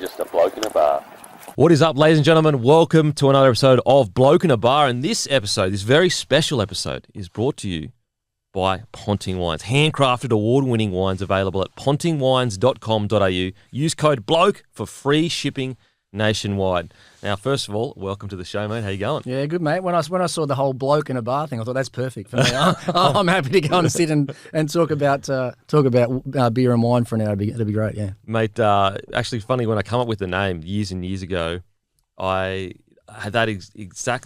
just a bloke in a bar. What is up, ladies and gentlemen? Welcome to another episode of Bloke in a Bar. And this episode, this very special episode, is brought to you by Ponting Wines. Handcrafted, award-winning wines available at pontingwines.com.au. Use code BLOKE for free shipping nationwide. Now, first of all, welcome to the show, mate. How you going? Yeah, good, mate. When I saw the whole bloke in a bar thing, I thought that's perfect for me. I'm happy to go and sit and talk about beer and wine for an hour. It'd be great, yeah. Mate, actually funny, when I come up with the name years and years ago, I had that exact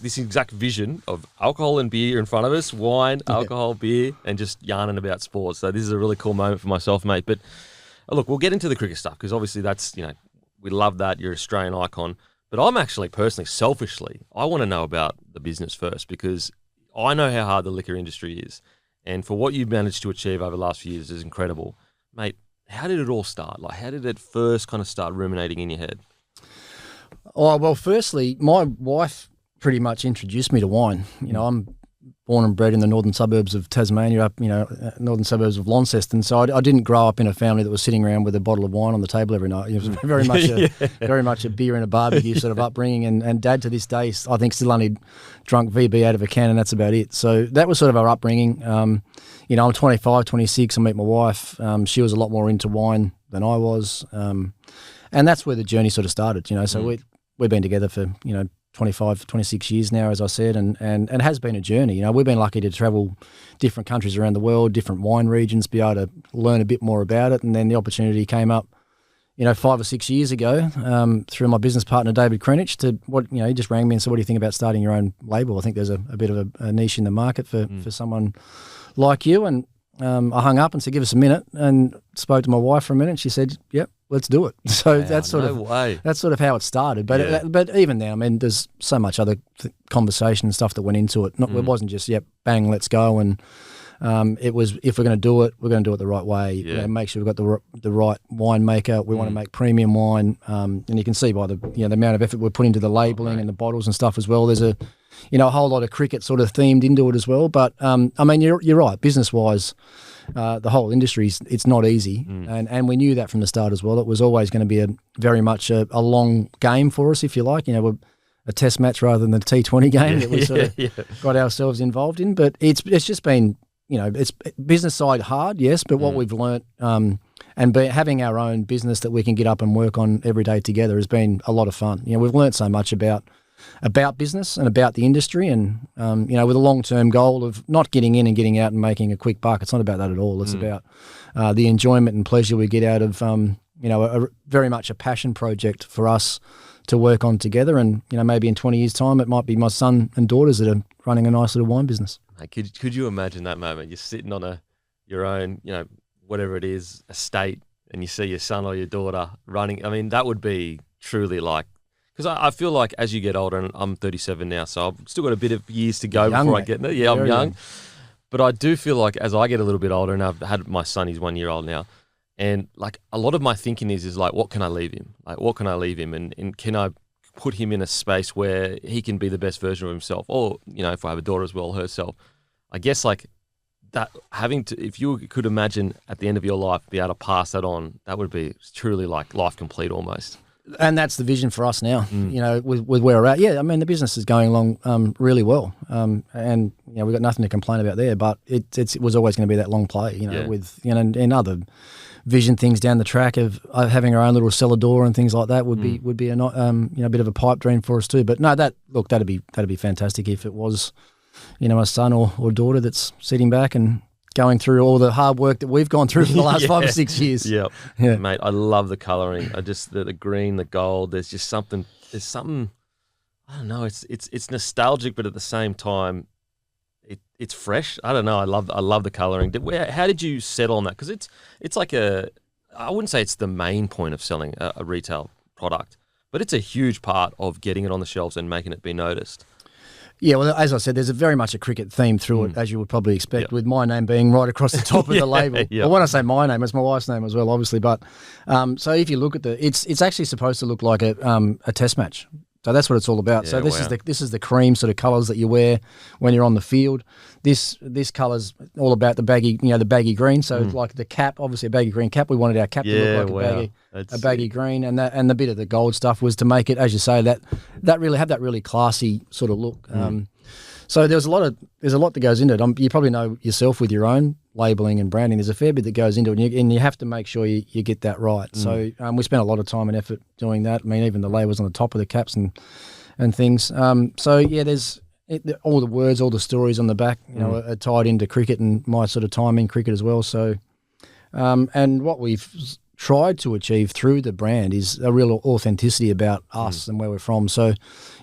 vision of alcohol and beer in front of us, wine, alcohol, beer, and just yarning about sports. So this is a really cool moment for myself, mate. But look, we'll get into the cricket stuff because obviously that's, we love that. You're an Australian icon. But I'm actually personally, selfishly, I want to know about the business first because I know how hard the liquor industry is. And for what you've managed to achieve over the last few years is incredible. Mate, how did it all start? Like, how did it first kind of start ruminating in your head? Oh, well, firstly, my wife pretty much introduced me to wine. I'm born and bred in the northern suburbs of Tasmania, northern suburbs of Launceston. So I didn't grow up in a family that was sitting around with a bottle of wine on the table every night. It was very much a beer and a barbecue sort of upbringing. And Dad, to this day, I think still only drunk VB out of a can, and that's about it. So that was sort of our upbringing. I'm 25, 26. I meet my wife. She was a lot more into wine than I was. And that's where the journey sort of started, So we've been together for, 25, 26 years now, as I said, and it has been a journey. We've been lucky to travel different countries around the world, different wine regions, be able to learn a bit more about it. And then the opportunity came up, 5 or 6 years ago through my business partner, David Krenich, he just rang me and said, what do you think about starting your own label? I think there's a bit of a niche in the market for someone like you. And I hung up and said, give us a minute, and spoke to my wife for a minute. She said, yep, let's do it. So that's sort of how it started. But but even now, there's so much other conversation and stuff that went into it. It wasn't just, bang, let's go. And it was, if we're going to do it, we're going to do it the right way. Yeah. Make sure we've got the right winemaker. We want to make premium wine. And you can see by the the amount of effort we put into the labelling and the bottles and stuff as well. There's a whole lot of cricket sort of themed into it as well. But you're right. Business wise, the whole industry, it's not easy, and we knew that from the start as well. It was always going to be very much a long game for us, if you like. We're a test match rather than the T20 game that we sort of got ourselves involved in. But it's just been, it's business side hard, yes, but what we've learnt and having our own business that we can get up and work on every day together has been a lot of fun. We've learnt so much about business and about the industry, and with a long-term goal of not getting in and getting out and making a quick buck. It's not about that at all. It's about the enjoyment and pleasure we get out of very much a passion project for us to work on together. And maybe in 20 years' time, it might be my son and daughters that are running a nice little wine business. Could you imagine that moment? You're sitting on your own, whatever it is, estate, and you see your son or your daughter running. That would be truly like. Because I feel like as you get older, and I'm 37 now, so I've still got a bit of years to go before I get there. Yeah, I'm young. But I do feel like as I get a little bit older, and I've had my son, he's 1 year old now, and like a lot of my thinking is like, what can I leave him? Like, what can I leave him? And can I put him in a space where he can be the best version of himself? Or, if I have a daughter as well, herself. I guess like that, if you could imagine at the end of your life, be able to pass that on, that would be truly like life complete almost. And that's the vision for us now, with where we're at. Yeah, the business is going along really well. And, we've got nothing to complain about there, but it was always going to be that long play, with, and other vision things down the track of having our own little cellar door and things like that would be a bit of a pipe dream for us too. But no, that'd be fantastic if it was, a son or daughter that's sitting back and going through all the hard work that we've gone through for the last 5 or 6 years. Yeah, mate, I love the colouring. I just the green, the gold. There's something. I don't know. It's nostalgic, but at the same time, it's fresh. I don't know. I love the colouring. How did you settle on that? Because it's like I wouldn't say it's the main point of selling a retail product, but it's a huge part of getting it on the shelves and making it be noticed. Yeah, well, as I said, there's very much a cricket theme through it, as you would probably expect, with my name being right across the top of the label. Yep. Well, when I say my name, it's my wife's name as well, obviously. But so if you look at it's actually supposed to look like a test match. So that's what it's all about. Yeah, so this is the cream sort of colours that you wear when you're on the field. This colour's all about the baggy green. So like the cap, obviously a baggy green cap. We wanted our cap to look like a baggy green, and the bit of the gold stuff was to make it, as you say, that really have that really classy sort of look. So there's a lot that goes into it. You probably know yourself with your own labelling and branding. There's a fair bit that goes into it, and you have to make sure you get that right. So we spent a lot of time and effort doing that. I mean, even the labels on the top of the caps and things. So yeah, there's all the words, all the stories on the back, are tied into cricket and my sort of time in cricket as well. So, and what we've tried to achieve through the brand is a real authenticity about us and where we're from. So,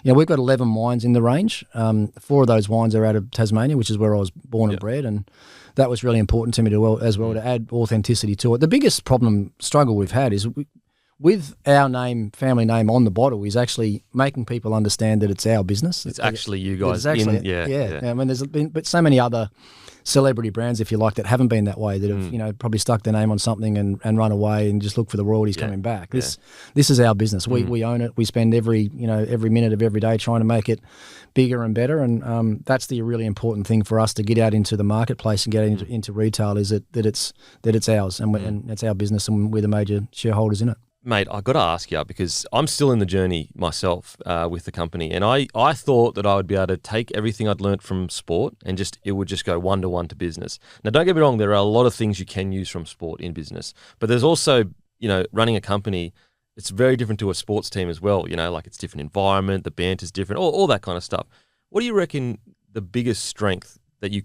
we've got 11 wines in the range. 4 of those wines are out of Tasmania, which is where I was born and bred, and that was really important to me to add authenticity to it. The biggest struggle we've had is with our family name on the bottle is actually making people understand that it's our business. It's actually you guys. I mean, there's been so many other celebrity brands, if you like, that haven't been that way, that have probably stuck their name on something and run away and just look for the royalties coming back. This is our business. We own it. We spend every minute of every day trying to make it bigger and better, and that's the really important thing for us to get out into the marketplace and get into retail, is that it's ours and it's our business, and we're the major shareholders in it. Mate, I got to ask you, because I'm still in the journey myself with the company, and I thought that I would be able to take everything I'd learnt from sport and it would just go one-to-one to business. Now, don't get me wrong, there are a lot of things you can use from sport in business, but there's also, running a company, it's very different to a sports team as well, like it's different environment, the banter's different, all that kind of stuff. What do you reckon the biggest strength that you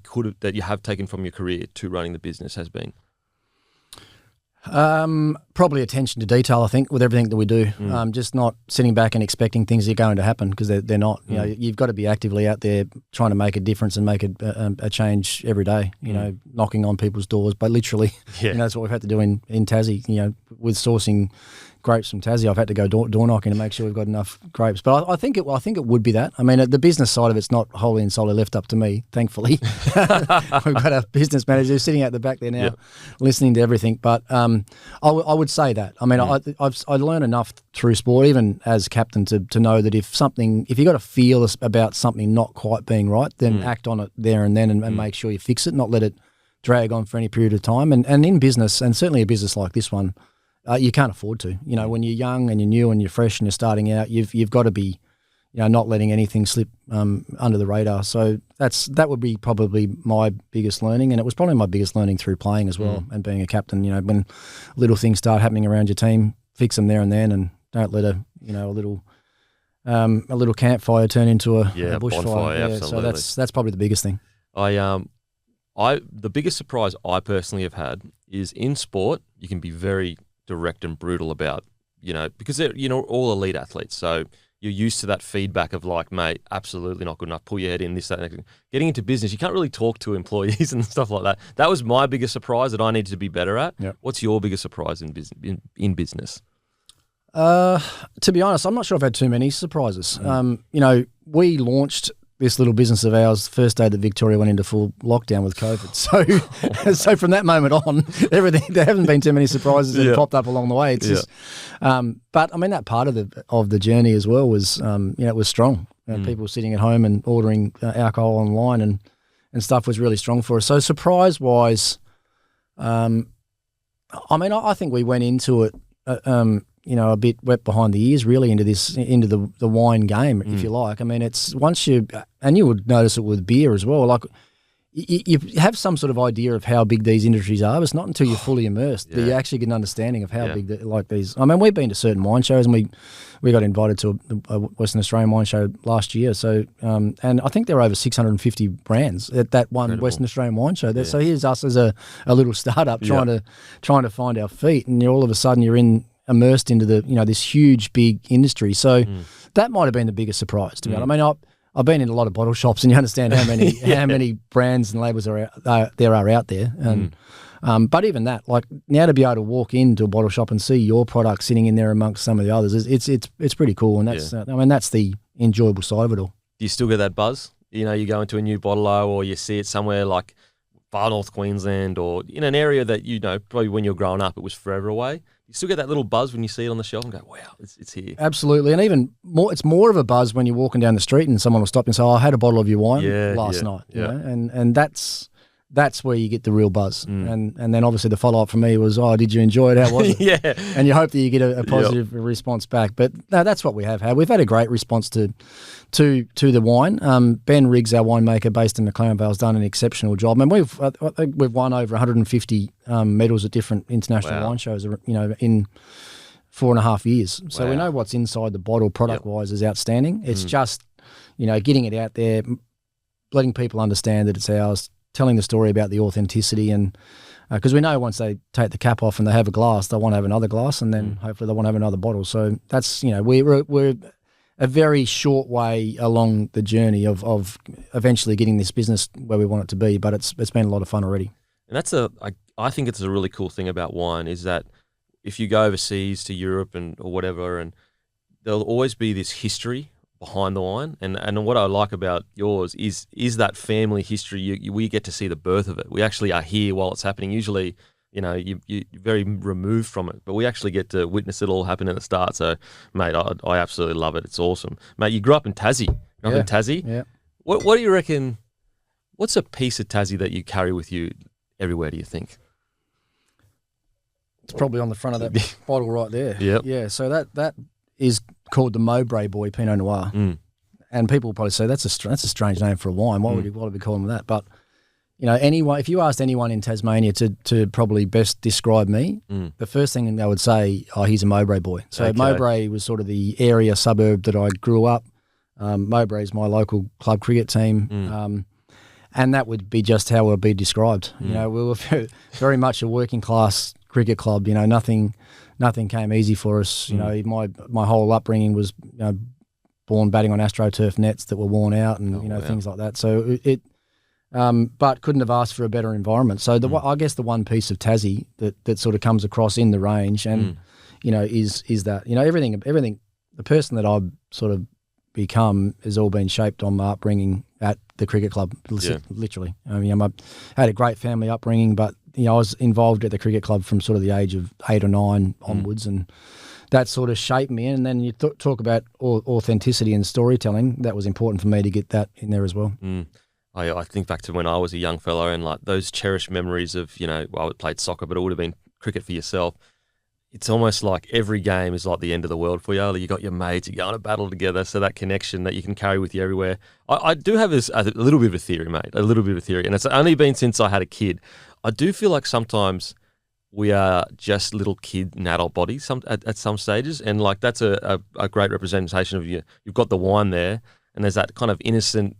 have taken from your career to running the business has been? Probably attention to detail, I think, with everything that we do. Just not sitting back and expecting things are going to happen, because they're not. You've got to be actively out there trying to make a difference and make a change every day, knocking on people's doors. But literally, that's what we've had to do in Tassie, with sourcing grapes from Tassie. I've had to go door knocking to make sure we've got enough grapes. But I think it would be that. I mean, the business side of it's not wholly and solely left up to me, thankfully. We've got a business manager sitting out the back there now, listening to everything. But I would say that. I mean, I learned enough through sport, even as captain, to know that if you got a feel about something not quite being right, then act on it there and then and make sure you fix it, not let it drag on for any period of time. And in business, and certainly a business like this one, you can't afford to. When you're young and you're new and you're fresh and you're starting out, you've got to be, not letting anything slip under the radar. So that would be probably my biggest learning, and it was probably my biggest learning through playing as well and being a captain. When little things start happening around your team, fix them there and then, and don't let a little campfire turn into a bushfire. So that's probably the biggest thing. The biggest surprise I personally have had is in sport, you can be very direct and brutal about, because they're, all elite athletes. So you're used to that feedback of like, mate, absolutely not good enough. Pull your head in, this, that, and that. Getting into business, you can't really talk to employees and stuff like that. That was my biggest surprise that I needed to be better at. Yep. What's your biggest surprise in business? To be honest, I'm not sure I've had too many surprises. We launched this little business of ours the first day that Victoria went into full lockdown with COVID. So from that moment on, there haven't been too many surprises that popped up along the way. It's just, but I mean, that part of the journey as well was, it was strong. People sitting at home and ordering alcohol online and stuff was really strong for us. So surprise wise, I think we went into it, a bit wet behind the ears, really, into the wine game, if you like. I mean, it's and you would notice it with beer as well. Like, you have some sort of idea of how big these industries are, but it's not until you're fully immersed that you actually get an understanding of how big these. I mean, we've been to certain wine shows, and we got invited to a Western Australian wine show last year. So, and I think there were over 650 brands at that one Incredible. Western Australian wine show. So here's us as a little startup trying to find our feet, and all of a sudden you're immersed into this huge big industry. So that might have been the biggest surprise to me. I mean, I've been in a lot of bottle shops, and you understand how many how many brands and labels there are out there. And but even that, like, now to be able to walk into a bottle shop and see your product sitting in there amongst some of the others, it's pretty cool. And that's that's the enjoyable side of it all. Do you still get that buzz? You go into a new bottle-o, or you see it somewhere like far north Queensland, or in an area that probably when you're growing up it was forever away. you still get that little buzz when you see it on the shelf and go, wow, it's here. Absolutely. And even more, it's more of a buzz when you're walking down the street and someone will stop and say, oh, I had a bottle of your wine last night. You know? And that's where you get the real buzz. And then obviously the follow-up for me was, oh, did you enjoy it? How was it? Yeah. And you hope that you get a positive response back. But no, that's what we have had. We've had a great response to the wine. Ben Riggs, our winemaker based in McLaren Vale, has done an exceptional job. And we've won over 150 medals at different international wine shows, you know, in 4.5 years. So we know what's inside the bottle product-wise is outstanding. It's just, you know, getting it out there, letting people understand that it's ours, telling the story about the authenticity, and because we know once they take the cap off and they have a glass, they want to have another glass, and then hopefully they want to have another bottle. So that's, you know, we're a very short way along the journey of eventually getting this business where we want it to be, but it's been a lot of fun already. And that's I think it's a really cool thing about wine is that if you go overseas to Europe or whatever, and there'll always be this history behind the wine, and what I like about yours is that family history. We get to see the birth of it. We actually are here while it's happening. Usually, you know, you're very removed from it, but we actually get to witness it all happen at the start. So, mate, I absolutely love it. It's awesome, mate. You grew up in Tassie. Yeah. What do you reckon? What's a piece of Tassie that you carry with you everywhere? Do you think? It's probably on the front of that bottle right there. Yep. Yeah. So that is called the Mowbray Boy Pinot Noir, and people will probably say that's a strange name for a wine. Why would we call them that? But you know, anyone, if you asked anyone in Tasmania to probably best describe me, the first thing they would say, oh, he's a Mowbray boy. So Mowbray was sort of the area suburb that I grew up. Mowbray is my local club cricket team, and that would be just how it would be described. You know, we were very much a working class cricket club. You know, nothing came easy for us. You know, my whole upbringing was, you know, born batting on AstroTurf nets that were worn out, and things like that. So it but couldn't have asked for a better environment. So I guess the one piece of Tassie that sort of comes across in the range, and you know, is that, you know, everything the person that I've sort of become has all been shaped on my upbringing at the cricket club. Literally, I mean, I had a great family upbringing, but you know, I was involved at the cricket club from sort of the age of 8 or 9 onwards, and that sort of shaped me. And then you talk about authenticity and storytelling. That was important for me to get that in there as well. I think back to when I was a young fellow, and like those cherished memories of, you know, I played soccer, but it would have been cricket for yourself. It's almost like every game is like the end of the world for you. You got your mates, you go on a battle together, so that connection that you can carry with you everywhere. I do have a little bit of a theory, mate, a little bit of a theory, and it's only been since I had a kid. I do feel like sometimes we are just little kid in adult bodies at some stages, and like that's a great representation of you. You've got the wine there, and there's that kind of innocent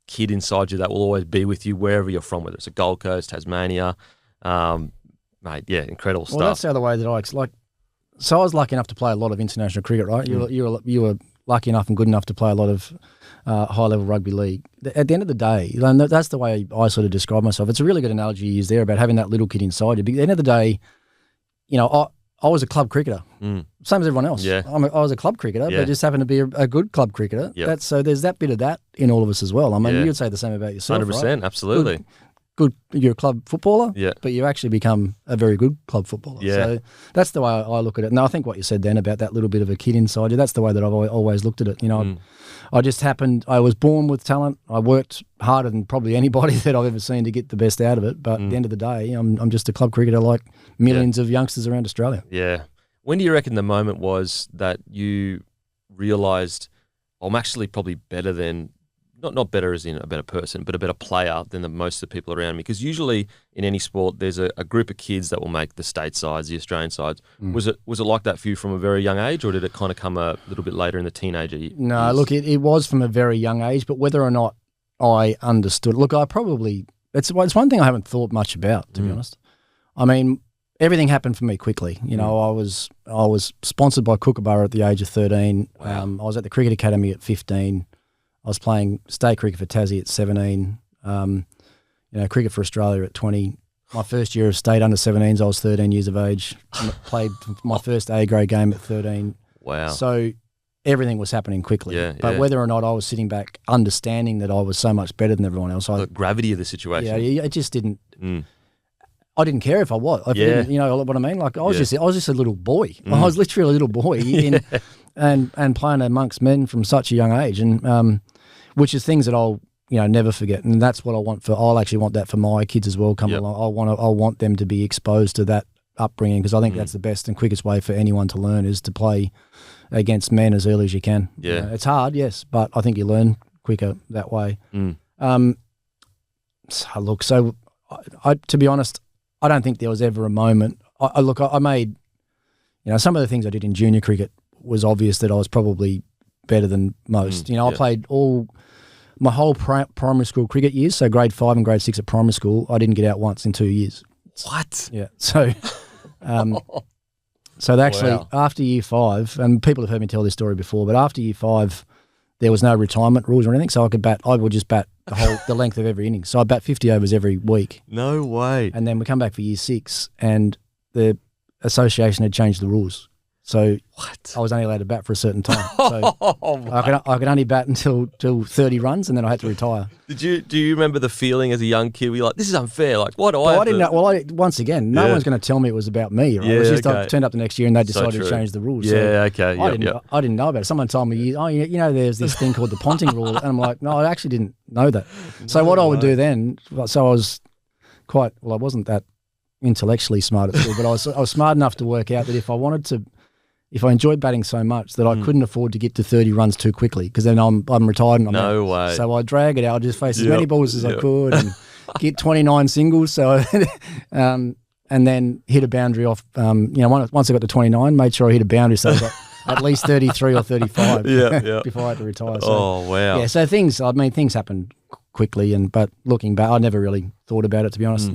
kid inside you that will always be with you wherever you're from, whether it's a Gold Coast, Tasmania, mate. Yeah, incredible stuff. Well, that's the other way that I like. So I was lucky enough to play a lot of international cricket, right? You were lucky enough and good enough to play a lot of high-level rugby league. At the end of the day, that's the way I sort of describe myself. It's a really good analogy you use there about having that little kid inside you. But at the end of the day, you know, I was a club cricketer, same as everyone else. Yeah. I was a club cricketer, but just happened to be a good club cricketer. Yep. So there's that bit of that in all of us as well. I mean, you would say the same about yourself, 100%, right? Absolutely. Good, you're a club footballer, but you actually become a very good club footballer. Yeah. So that's the way I look at it. And I think what you said then about that little bit of a kid inside you, that's the way that I've always looked at it. You know, I was born with talent. I worked harder than probably anybody that I've ever seen to get the best out of it. But at the end of the day, I'm just a club cricketer like millions of youngsters around Australia. Yeah. When do you reckon the moment was that you realised, I'm actually probably better than, not better as in a better person, but a better player than most of the people around me? Because usually in any sport, there's a group of kids that will make the state sides, the Australian sides. Was it like that for you from a very young age, or did it kind of come a little bit later in the teenager years? No, look, it was from a very young age, but whether or not I understood, look, it's one thing I haven't thought much about, to be honest. I mean, everything happened for me quickly. You know, I was sponsored by Kookaburra at the age of 13. Wow. I was at the Cricket Academy at 15. I was playing state cricket for Tassie at 17, cricket for Australia at 20. My first year of state under 17s, I was 13 years of age. Played my first A-grade game at 13. Wow. So everything was happening quickly. But whether or not I was sitting back understanding that I was so much better than everyone else. The gravity of the situation. Yeah, it just didn't. I didn't care if I was. If I didn't, you know what I mean? Like I was just a little boy. I was literally a little boy and playing amongst men from such a young age, and which is things that I'll never forget. And that's what I'll actually want that for my kids as well. Coming along, I want them to be exposed to that upbringing, because I think that's the best and quickest way for anyone to learn is to play against men as early as you can. Yeah, it's hard, yes, but I think you learn quicker that way. So to be honest, I don't think there was ever a moment. I made, some of the things I did in junior cricket was obvious that I was probably better than most. I played my whole primary school cricket years, so grade 5 and grade 6 at primary school, I didn't get out once in 2 years. What? Yeah. So, so actually after year 5, and people have heard me tell this story before, but after year 5, there was no retirement rules or anything, so I would just bat the length of every inning. So I bat 50 overs every week. No way. And then we come back for year 6, and the association had changed the rules. So I was only allowed to bat for a certain time. So I could only bat until 30 runs, and then I had to retire. Do you remember the feeling as a young kid? Were you like, this is unfair. Like, what do I didn't know. Once again, no one's going to tell me it was about me. Right? It was just I turned up the next year and they decided to change the rules. Yeah, so okay. I didn't know about it. Someone told me, there's this thing called the Ponting rule. And I'm like, no, I actually didn't know that. So what I would do then, so I was I wasn't that intellectually smart at school, but I was smart enough to work out that if I enjoyed batting so much that I couldn't afford to get to 30 runs too quickly, because then I'm retired and I'm out. Way. So I drag it out. I just face as many balls as I could and get 29 singles. So and then hit a boundary off. Once I got to 29, made sure I hit a boundary so I got at least 33 or 35 before I had to retire. So, oh wow! Yeah. So things happened quickly, but looking back, I never really thought about it, to be honest.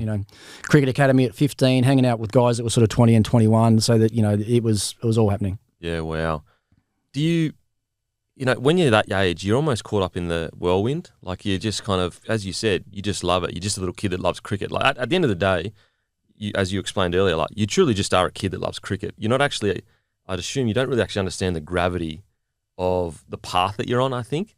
Cricket academy at 15, hanging out with guys that were sort of 20 and 21, so that it was all happening. Yeah, wow. Do you when you're that age, you're almost caught up in the whirlwind. Like you're just kind of, as you said, you just love it. You're just a little kid that loves cricket. Like at the end of the day, as you explained earlier, like you truly just are a kid that loves cricket. You're not actually. I'd assume you don't really actually understand the gravity of the path that you're on. I think.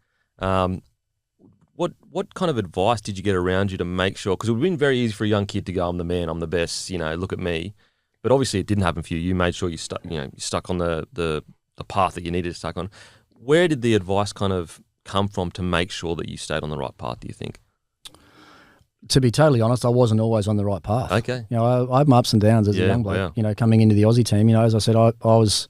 What kind of advice did you get around you to make sure? Because it would have been very easy for a young kid to go, I'm the man, I'm the best, look at me. But obviously it didn't happen for you. You made sure you stuck on the path that you needed to stuck on. Where did the advice kind of come from to make sure that you stayed on the right path, do you think? To be totally honest, I wasn't always on the right path. Okay. I had my ups and downs as a young bloke, coming into the Aussie team. As I said, I was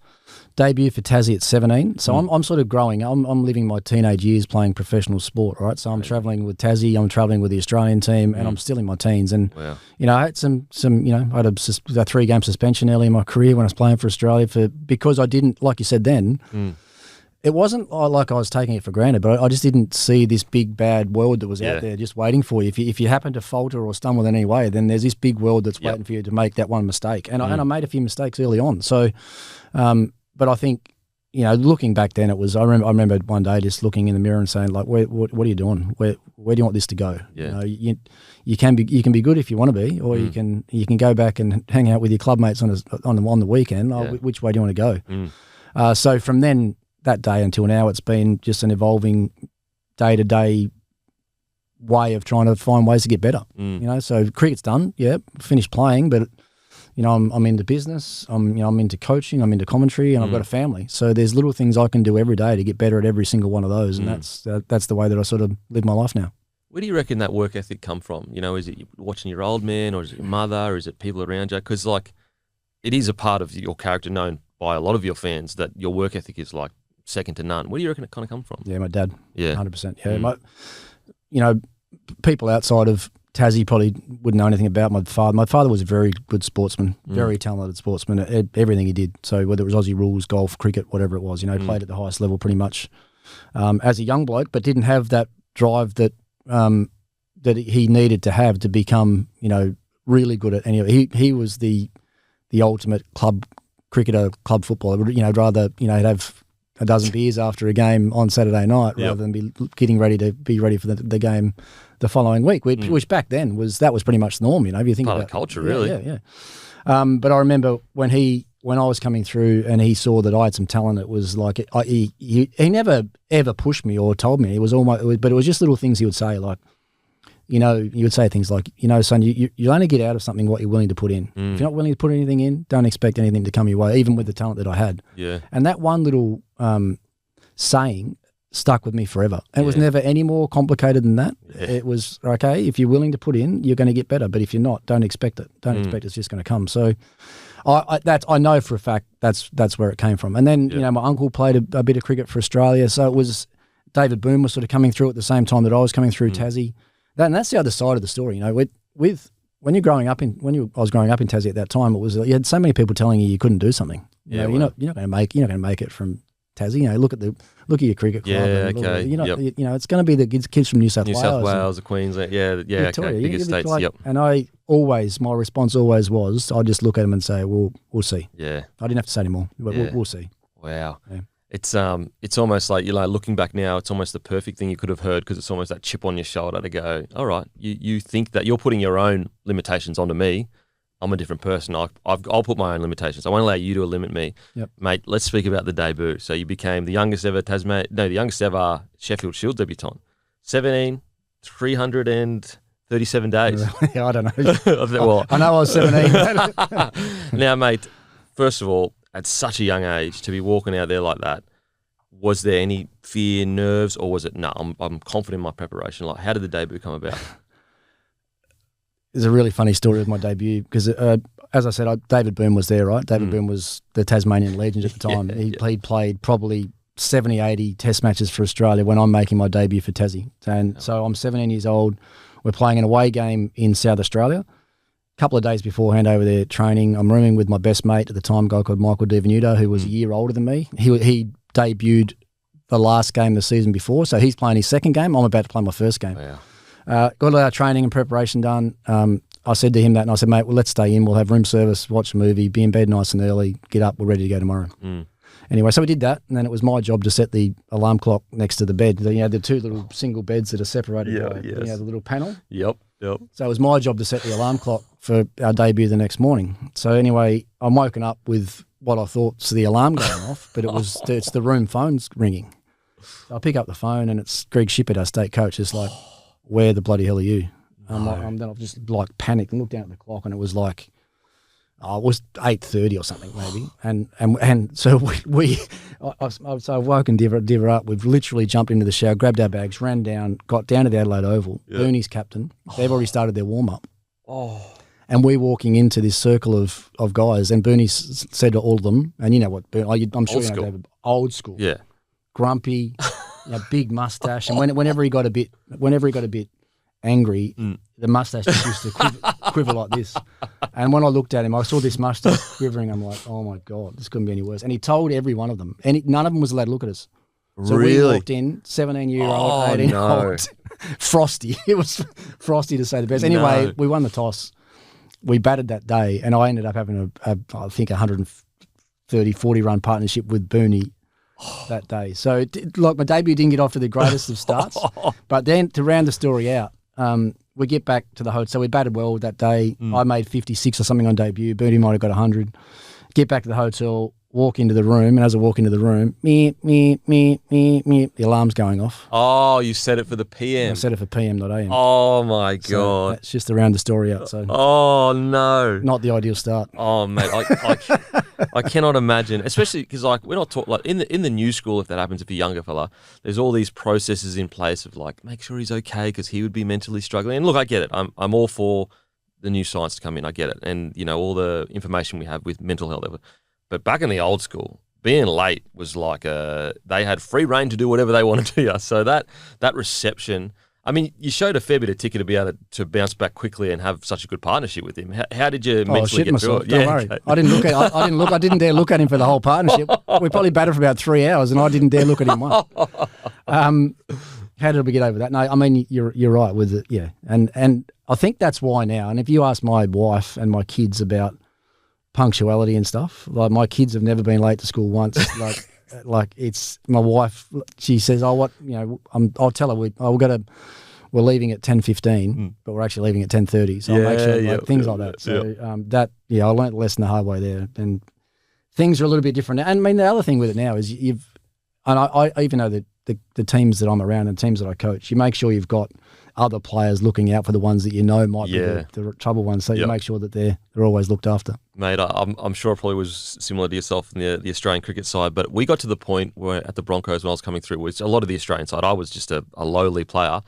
debut for Tassie at 17. So I'm sort of growing. I'm living my teenage years playing professional sport, right? So I'm travelling with Tassie, I'm travelling with the Australian team, and I'm still in my teens. And, I had some I had a 3-game suspension early in my career when I was playing for Australia because I didn't, like you said then, it wasn't like I was taking it for granted, but I just didn't see this big bad world that was out there just waiting for you. If you happen to falter or stumble in any way, then there's this big world that's waiting for you to make that one mistake. And I made a few mistakes early on. So, but I think, looking back then, it was. I remember one day just looking in the mirror and saying, like, what are you doing? Where do you want this to go? Yeah. You can be good if you want to be, or you can go back and hang out with your clubmates on the weekend. Which way do you want to go? So from then, that day until now, it's been just an evolving day-to-day way of trying to find ways to get better. So cricket's done, finished playing, but I'm into business, I'm into coaching, I'm into commentary, and I've got a family. So there's little things I can do every day to get better at every single one of those, and that's the way that I sort of live my life now. Where do you reckon that work ethic come from? Is it watching your old man, or is it your mother, or is it people around you? Because it is a part of your character known by a lot of your fans that your work ethic is like second to none. Where do you reckon it kind of come from? Yeah, my dad. Yeah, 100%. Yeah, people outside of Tassie probably wouldn't know anything about my father. My father was a very good sportsman, very talented sportsman at everything he did. So whether it was Aussie rules, golf, cricket, whatever it was, played at the highest level pretty much as a young bloke, but didn't have that drive that he needed to have to become, really good at any. He was the ultimate club cricketer, club footballer. Rather he'd have a dozen beers after a game on Saturday night rather than be getting ready for the game the following week, which back then was pretty much the norm. If you think part about of culture, really. Yeah. But I remember when I was coming through and he saw that I had some talent, it was like he never ever pushed me or told me. It was but it was just little things he would say like, you would say things like, son, you only get out of something what you're willing to put in. If you're not willing to put anything in, don't expect anything to come your way, even with the talent that I had. Yeah. And that one little saying stuck with me forever. And it was never any more complicated than that. Yeah. It was, okay, if you're willing to put in, you're going to get better. But if you're not, don't expect it. Don't expect it's just going to come. So I know for a fact that's where it came from. And then, my uncle played a bit of cricket for Australia. So it was David Boone was sort of coming through at the same time that I was coming through Tassie. And that's the other side of the story. With when I was growing up in Tassie at that time, it was you had so many people telling you couldn't do something. You're not going to make it from Tassie. Look at your cricket club. Yeah, okay. It's going to be the kids from New South Wales, Queensland. Yeah, Victoria, okay. Bigger states. And my response always was, I'd just look at them and say, "Well, we'll see." Yeah. I didn't have to say anymore, but we'll see. Wow. Yeah. It's almost like looking back now, it's almost the perfect thing you could have heard because it's almost that chip on your shoulder to go, all right, you think that you're putting your own limitations onto me. I'm a different person. I'll put my own limitations. I won't allow you to limit me. Yep. Mate, let's speak about the debut. So you became the youngest ever Sheffield Shield debutant. 17, 337 days. I don't know. Well, I know I was 17. Now, mate, first of all, at such a young age, to be walking out there like that, was there any fear, nerves, or was it, no, I'm confident in my preparation? Like, how did the debut come about? There's a really funny story of my debut because, as I said, David Boone was there, right? David Boone was the Tasmanian legend at the time. He played probably 70, 80 test matches for Australia when I'm making my debut for Tassie. And so I'm 17 years old. We're playing an away game in South Australia. A couple of days beforehand over there training, I'm rooming with my best mate at the time, a guy called Michael DeVenuto, who was a year older than me. He debuted the last game the season before, so he's playing his second game. I'm about to play my first game. Wow. Got all our training and preparation done. I said to him that, and I said, mate, well, let's stay in. We'll have room service, watch a movie, be in bed nice and early, get up, we're ready to go tomorrow. Anyway, so we did that, and then it was my job to set the alarm clock next to the bed. The two little single beds that are separated by the little panel. Yep. So it was my job to set the alarm clock for our debut the next morning. So anyway, I'm woken up with what I thought was the alarm going off, but it's the room phone's ringing. So I pick up the phone, and it's Greg Shippett, our state coach. It's like, where the bloody hell are you? Then I've just panicked and looked down at the clock, and it was like, it was 8:30 or something maybe. And so I've woken Diver up. We've literally jumped into the shower, grabbed our bags, ran down, got down to the Adelaide Oval. Yeah. Booney's captain. They've already started their warm up. And we're walking into this circle of guys, and Booney said to all of them, and you know what, I'm sure you know David, old school, grumpy, big mustache, and whenever he got a bit angry, the mustache just used to quiver like this. And when I looked at him, I saw this mustache quivering. I'm like, oh my God, this couldn't be any worse. And he told every one of them, and none of them was allowed to look at us. So we walked in, 17-year-old, 18-year-old, frosty. It was frosty to say the best. Anyway, we won the toss. We batted that day, and I ended up having I think 130, 40-run partnership with Booney that day. So, my debut didn't get off to the greatest of starts. But then, to round the story out, we get back to the hotel. We batted well that day. I made 56 or something on debut. Booney might have got 100. Get back to the hotel, walk into the room, and as I walk into the room, me, the alarm's going off. Oh, you set it for the PM. I set it for PM, not AM. Oh, my God. So that's just to round the story out. So oh, no. Not the ideal start. Oh, mate, I cannot imagine, especially because we're not taught, in the new school, if that happens, if you're a younger fella, there's all these processes in place of make sure he's okay because he would be mentally struggling. And look, I get it. I'm all for the new science to come in. I get it. And, all the information we have with mental health. But back in the old school, being late was they had free reign to do whatever they wanted to you. So that reception, I mean, you showed a fair bit of ticket to be able to bounce back quickly and have such a good partnership with him. How did you mentally get through it? Don't worry. Okay. I didn't dare look at him for the whole partnership. We probably batted for about 3 hours, and I didn't dare look at him once. How did we get over that? No, I mean, you're right with it, yeah. And I think that's why now. And if you ask my wife and my kids about punctuality and stuff, my kids have never been late to school once. It's my wife. She says, "Oh, I'll tell her we're leaving at 10:15, but we're actually leaving at 10:30." So I'll make sure things like that. So I learnt the lesson the hard way there, and things are a little bit different. And I mean, the other thing with it now is I even know that the teams that I'm around and teams that I coach, you make sure you've got other players looking out for the ones that you know might be Yeah. the trouble ones. So you Yep. make sure that they're always looked after. Mate, I'm sure it probably was similar to yourself in the Australian cricket side, but we got to the point where at the Broncos when I was coming through, which a lot of the Australian side, I was just a lowly player,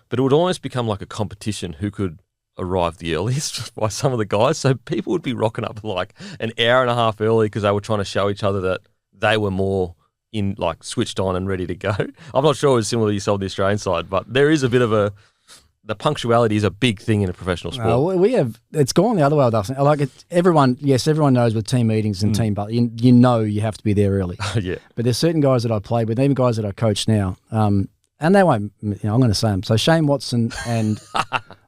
but it would almost become like a competition who could arrive the earliest by some of the guys. So people would be rocking up like an hour and a half early because they were trying to show each other that they were more in like switched on and ready to go. I'm not sure it was similar to yourself on the Australian side, but there is a bit of the punctuality is a big thing in a professional sport. It's gone the other way with us. Like everyone knows with team meetings and team, but you know you have to be there early. Yeah. But there's certain guys that I played with, even guys that I coach now, and they won't. I'm going to say them. So Shane Watson and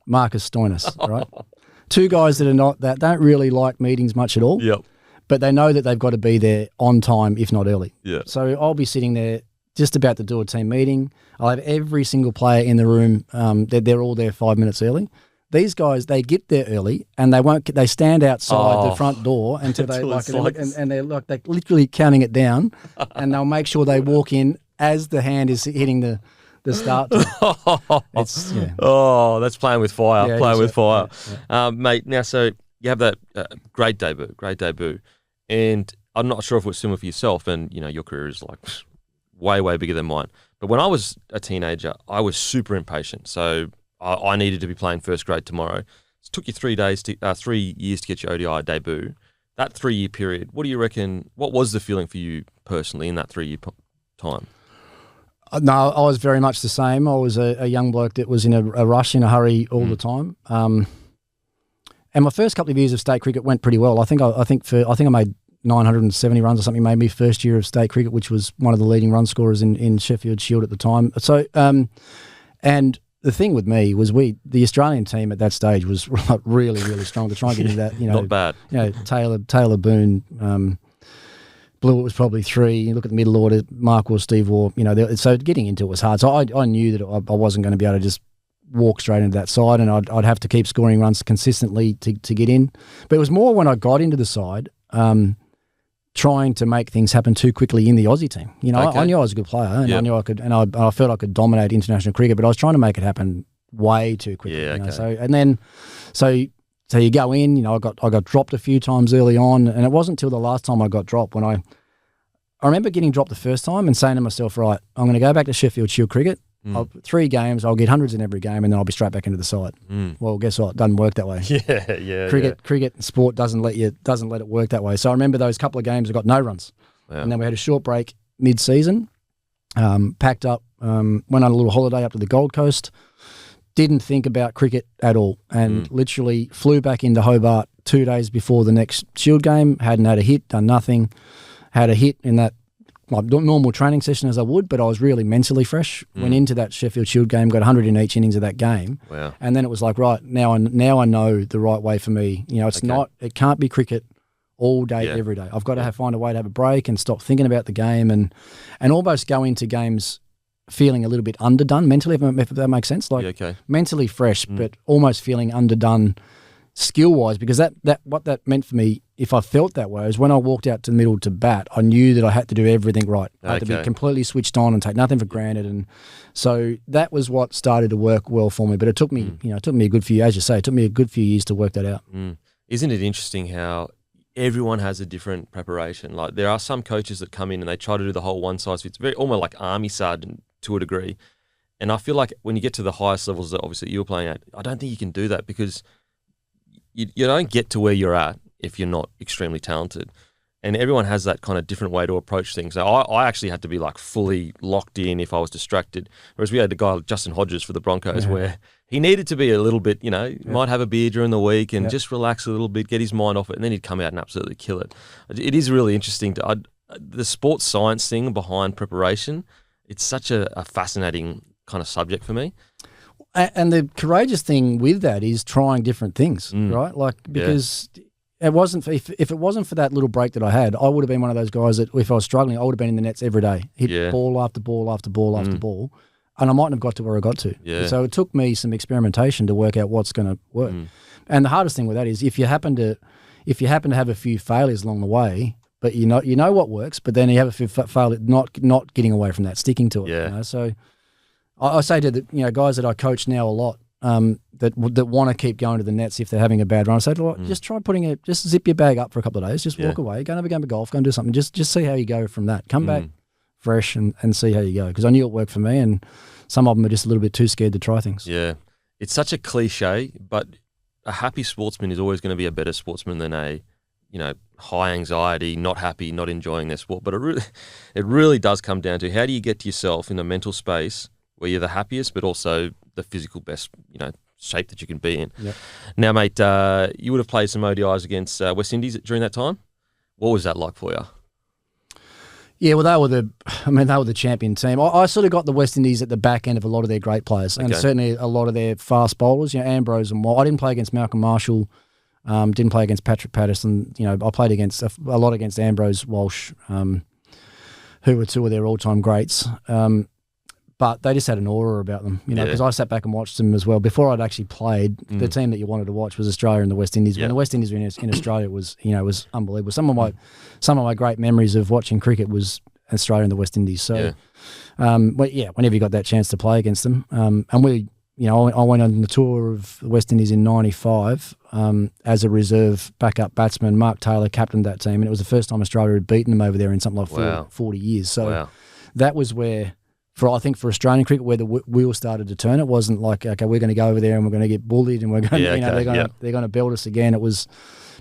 Marcus Stoinis, right? Two guys that don't really like meetings much at all. Yep. But they know that they've got to be there on time, if not early. Yeah. So I'll be sitting there just about to do a team meeting. I'll have every single player in the room. They're all there 5 minutes early. These guys, they get there early and they stand outside the front door until they're literally counting it down, and they'll make sure they walk in as the hand is hitting the start. That's playing with fire. Yeah, playing with fire, yeah. Mate. Now, so you have that great debut, and I'm not sure if it was similar for yourself. And your career is like way bigger than mine. But when I was a teenager, I was super impatient. So I needed to be playing first grade tomorrow. It took you 3 years to get your ODI debut. That 3 year period, what do you reckon? What was the feeling for you personally in that 3 year time? No, I was very much the same. I was a young bloke that was in a rush, in a hurry all the time. And my first couple of years of state cricket went pretty well. I think I made 970 runs or something, made me first year of state cricket, which was one of the leading run scorers in Sheffield Shield at the time. So, and the thing with me was the Australian team at that stage was really, really strong to try and get into that. Not bad. Taylor Boone, Blewett was probably 3. You look at the middle order, Mark Waugh, Steve Waugh. So getting into it was hard. So I knew that I wasn't going to be able to just walk straight into that side, and I'd have to keep scoring runs consistently to get in. But it was more when I got into the side, trying to make things happen too quickly in the Aussie team. I knew I was a good player, and I knew I could, and I felt I could dominate international cricket, but I was trying to make it happen way too quickly. Yeah, okay. So you go in. I got dropped a few times early on, and it wasn't until the last time I got dropped when I remember getting dropped the first time and saying to myself, right, I'm going to go back to Sheffield Shield cricket. 3 games, I'll get hundreds in every game, and then I'll be straight back into the side. Well, guess what? It doesn't work that way. Yeah. Cricket and sport doesn't let it work that way. So I remember those couple of games I got no runs, and then we had a short break mid-season. Packed up, went on a little holiday up to the Gold Coast. Didn't think about cricket at all, and literally flew back into Hobart 2 days before the next Shield game. Hadn't had a hit, done nothing. Had a hit in that normal training session as I would, but I was really mentally fresh. Went into that Sheffield Shield game, got 100 in each innings of that game. Wow. And then it was like, right, now I know the right way for me. It can't be cricket all day, every day. I've got to find a way to have a break and stop thinking about the game and almost go into games feeling a little bit underdone mentally, if that makes sense. Mentally fresh, but almost feeling underdone skill-wise, because that what that meant for me, if I felt that way, is when I walked out to the middle to bat, I knew that I had to do everything right. I had to be completely switched on and take nothing for granted. And so that was what started to work well for me. But it took me, it took me a good few, as you say, it took me a good few years to work that out. Isn't it interesting how everyone has a different preparation? Like there are some coaches that come in and they try to do the whole one size fits, very almost like army sergeant to a degree. And I feel like when you get to the highest levels that obviously you're playing at, I don't think you can do that, because you don't get to where you're at if you're not extremely talented. And everyone has that kind of different way to approach things. So I actually had to be like fully locked in if I was distracted. Whereas we had the guy like Justin Hodges for the Broncos where he needed to be a little bit, might have a beer during the week and just relax a little bit, get his mind off it, and then he'd come out and absolutely kill it. It is really interesting. The sports science thing behind preparation, it's such a fascinating kind of subject for me. And the courageous thing with that is trying different things, right? Because it wasn't if it wasn't for that little break that I had, I would have been one of those guys that if I was struggling, I would have been in the nets every day, hit ball after ball after ball after ball, and I mightn't have got to where I got to. Yeah. So it took me some experimentation to work out what's going to work. And the hardest thing with that is if you happen to have a few failures along the way, but you know what works, but then you have a few failures, not getting away from that, sticking to it. Yeah. So I say to the guys that I coach now a lot that want to keep going to the nets if they're having a bad run. I say, just try just zip your bag up for a couple of days, just walk away, go and have a game of golf, go and do something, just see how you go from that. Come back fresh and see how you go, because I knew it worked for me, and some of them are just a little bit too scared to try things. Yeah, it's such a cliche, but a happy sportsman is always going to be a better sportsman than a high anxiety, not happy, not enjoying their sport. But it really does come down to how do you get to yourself in a mental space where you're the happiest, but also the physical best, shape that you can be in. Yep. Now, mate, you would have played some ODIs against West Indies during that time. What was that like for you? Yeah, well, they were the champion team. I sort of got the West Indies at the back end of a lot of their great players, and certainly a lot of their fast bowlers. Ambrose and White. I didn't play against Malcolm Marshall. Didn't play against Patrick Patterson. I played against a lot against Ambrose, Walsh, who were two of their all-time greats. But they just had an aura about them, because I sat back and watched them as well. Before I'd actually played, the team that you wanted to watch was Australia and the West Indies. When the West Indies were in Australia, was unbelievable. Some of my great memories of watching cricket was Australia and the West Indies. So, whenever you got that chance to play against them, and we, I went on the tour of the West Indies in '95 as a reserve backup batsman. Mark Taylor captained that team, and it was the first time Australia had beaten them over there in something like 40 years. So that was where. I think for Australian cricket, where the wheel started to turn, it wasn't like, okay, we're going to go over there and we're going to get bullied and we're going, they're going to build us again. It was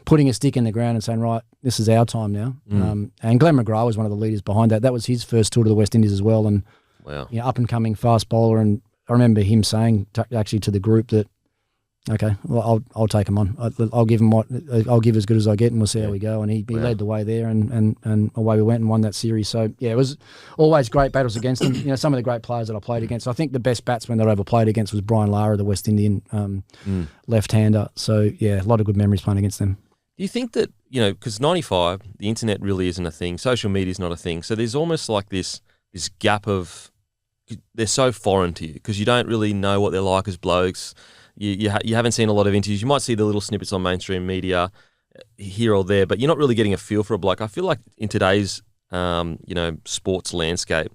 putting a stick in the ground and saying, right, this is our time now. And Glenn McGrath was one of the leaders behind that. That was his first tour to the West Indies as well, and up and coming fast bowler. And I remember him saying actually to the group that, okay, well, I'll take him on. I'll give him I'll give as good as I get, and we'll see how we go. And he led the way there, and away we went and won that series. So it was always great battles against him. Some of the great players that I played against. I think the best batsman that I ever played against was Brian Lara, the West Indian left-hander. So a lot of good memories playing against them. Do you think that because '95, the internet really isn't a thing, social media is not a thing, so there's almost like this gap of they're so foreign to you because you don't really know what they're like as blokes. You haven't seen a lot of interviews. You might see the little snippets on mainstream media here or there, but you're not really getting a feel for a bloke. I feel like in today's sports landscape,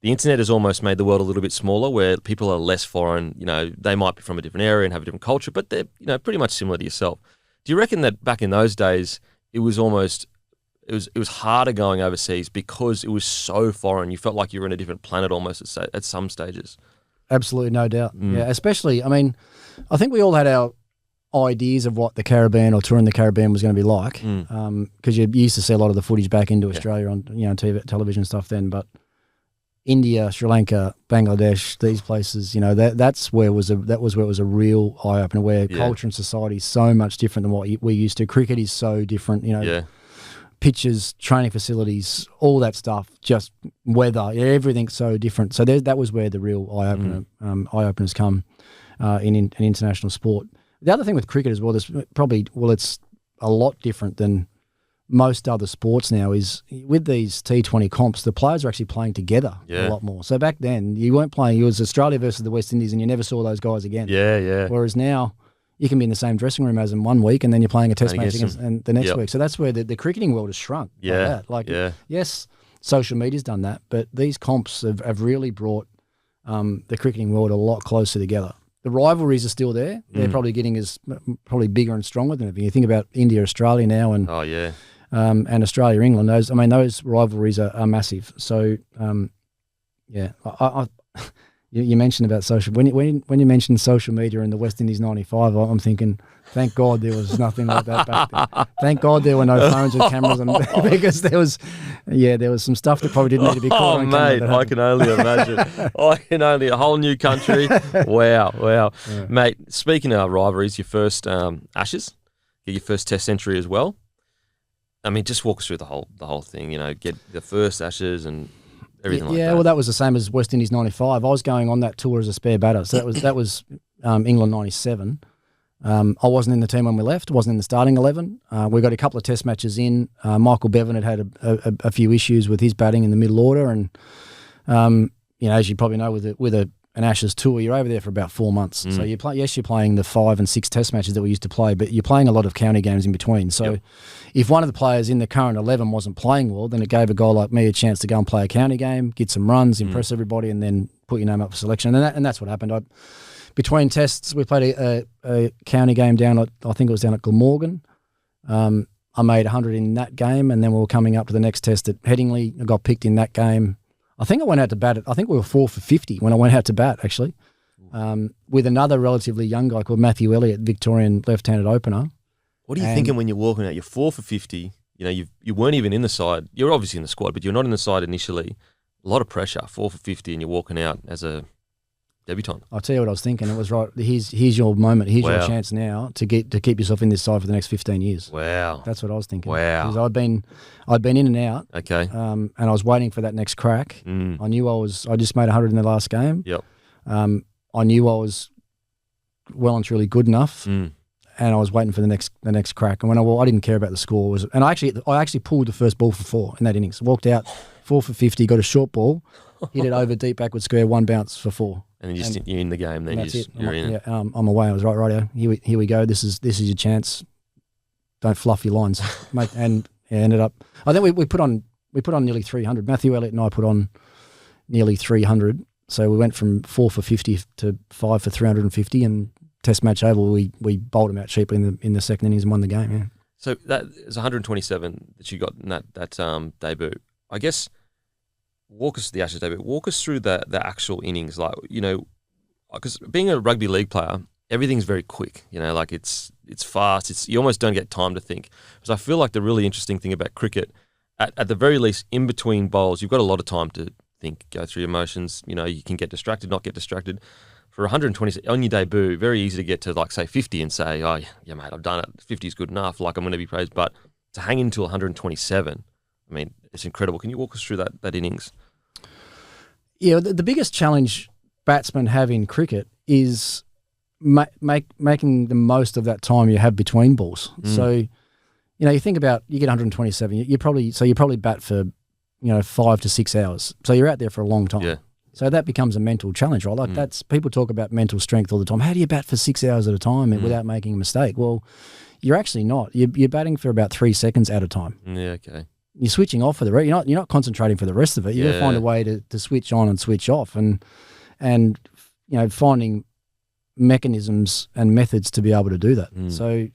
the internet has almost made the world a little bit smaller, where people are less foreign. They might be from a different area and have a different culture, but they're pretty much similar to yourself. Do you reckon that back in those days it was harder going overseas because it was so foreign? You felt like you were in a different planet almost at some stages. Absolutely, no doubt. Yeah, especially, I think we all had our ideas of what the Caribbean or touring the Caribbean was going to be like, because you used to see a lot of the footage back into Australia on TV, television stuff then. But India, Sri Lanka, Bangladesh, these places, that was where it was a real eye opener. Where culture and society is so much different than what we're used to. Cricket is so different, pitches, training facilities, all that stuff, just weather, everything's so different. So that was where the real eye openers come in international sport. The other thing with cricket as well, it's a lot different than most other sports now, is with these T20 comps, the players are actually playing together a lot more. So back then, you weren't playing, it was Australia versus the West Indies, and you never saw those guys again. Yeah. Whereas now, you can be in the same dressing room as them one week, and then you're playing a test match against the next week. So that's where the cricketing world has shrunk. Yes, social media's done that, but these comps have really brought the cricketing world a lot closer together. The rivalries are still there. They're probably getting probably bigger and stronger than ever. You think about India, Australia now, and and Australia, England. Those rivalries are massive. So You mentioned about social. When you mentioned social media in the West Indies '95, I'm thinking, thank God there was nothing like that back then. Thank God there were no phones with cameras, because there was some stuff that probably didn't need to be caught on camera. Oh, mate, I can only imagine. A whole new country. Wow. Yeah. Mate, speaking of rivalries, your first Ashes, your first Test century as well. Just walk us through the whole thing. Get the first Ashes and everything like that. Well, that was the same as West Indies '95. I was going on that tour as a spare batter, so that was England '97. I wasn't in the team when we left. Wasn't in the starting 11. We got a couple of Test matches in. Michael Bevan had a few issues with his batting in the middle order, and as you probably know, with an Ashes tour, you're over there for about 4 months. So you're playing the 5 and 6 Test matches that we used to play, but you're playing a lot of county games in between. So if one of the players in the current 11 wasn't playing well, then it gave a guy like me a chance to go and play a county game, get some runs, impress everybody, and then put your name up for selection. And that's what happened. Between tests, we played a county game down at, I think it was down at Glamorgan. I made 100 in that game, and then we were coming up to the next test at Headingley. I got picked in that game. I think I went out to bat. I think we were 4 for 50 when I went out to bat, actually, with another relatively young guy called Matthew Elliott, Victorian left-handed opener. What are you thinking when you're walking out? You're 4 for 50. You know, you weren't even in the side. You're obviously in the squad, but you're not in the side initially. A lot of pressure, 4 for 50, and you're walking out as a debutant. I'll tell you what I was thinking. It was right. Here's your moment. Here's your chance now to keep yourself in this side for the next 15 years. Wow. That's what I was thinking. Wow. Because I'd been in and out. Okay. And I was waiting for that next crack. I knew I just made 100 in the last game. Yep. I knew I was well and truly good enough. And I was waiting for the next crack. And when I didn't care about the score. And I actually pulled the first ball for 4 in that innings. Walked out 4 for 50, got a short ball, hit it over deep backward square, 1 bounce for 4. And you're in the game. Then you're in it. Yeah, I'm away. I was right. Here we go. This is your chance. Don't fluff your lines, mate. And ended up. I think we put on nearly 300. Matthew Elliott and I put on nearly 300. So we went from 4 for 50 to 5 for 350, and Test match over, we bowled him out cheaply in the second innings and won the game. Yeah. So that is 127 that you got in that debut. I guess. Walk us through the Ashes debut. Walk us through the actual innings, like, you know, because being a rugby league player, everything's very quick. You know, like it's fast. You almost don't get time to think. Because I feel like the really interesting thing about cricket, at the very least, in between bowls, you've got a lot of time to think, go through your emotions. You know, you can get distracted, not get distracted. For 120 on your debut, very easy to get to, like, say 50 and say, oh yeah, mate, I've done it. 50 is good enough. Like, I'm going to be praised. But to hang into 127. I mean, it's incredible. Can you walk us through that innings? Yeah, the biggest challenge batsmen have in cricket is making the most of that time you have between balls. So, you know, you think about, you get 127. You probably bat for, 5 to 6 hours. So you're out there for a long time. Yeah. So that becomes a mental challenge, right? Like people talk about mental strength all the time. How do you bat for 6 hours at a time without making a mistake? Well, you're actually not. You're batting for about 3 seconds at a time. Yeah. Okay. You're switching off for the rest. You're not concentrating for the rest of it. You've got to find a way to switch on and switch off, and finding mechanisms and methods to be able to do that. So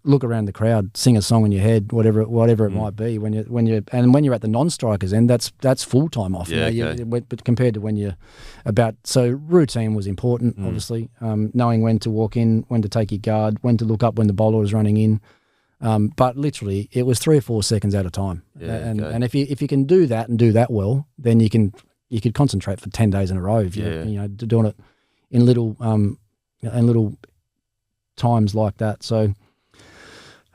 look around the crowd, sing a song in your head, whatever it might be. When you're at the non-strikers end, that's full time off. Yeah, but compared to when you're about, so routine was important. Obviously, knowing when to walk in, when to take your guard, when to look up when the bowler was running in. But literally, it was 3 or 4 seconds at a time. And if you can do that and do that well, then you could concentrate for 10 days in a row. If you're doing it in little times like that. So,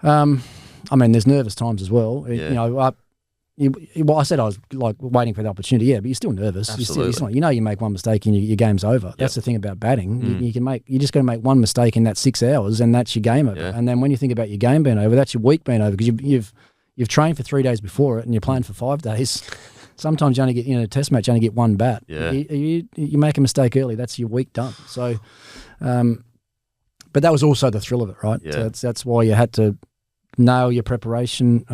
I mean, there's nervous times as well. I said I was like waiting for the opportunity, but you're still nervous. Absolutely. You make one mistake and your game's over. That's the thing about batting. You just got to make one mistake in that 6 hours, and that's your game over. And then when you think about your game being over, that's your week being over, because you've trained for 3 days before it and you're playing for 5 days. Sometimes you only get, in a test match, you only get one bat. Yeah. You make a mistake early, that's your week done. So, but that was also the thrill of it, right? Yeah. So that's why you had to nail your preparation,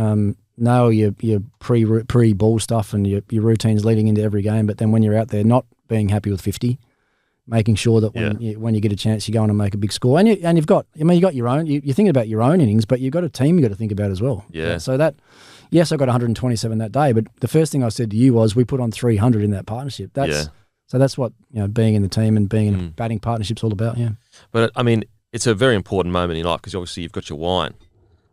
nail your pre-ball stuff and your routines leading into every game. But then when you're out there, not being happy with 50, making sure that when you get a chance, you go on and make a big score. And you've got your own. You're thinking about your own innings, but you've got a team you've got to think about as well. Yeah. So that, yes, I got 127 that day, but the first thing I said to you was we put on 300 in that partnership. So that's what being in the team and being in a batting partnership's all about. Yeah. But I mean, it's a very important moment in life, because obviously you've got your wine.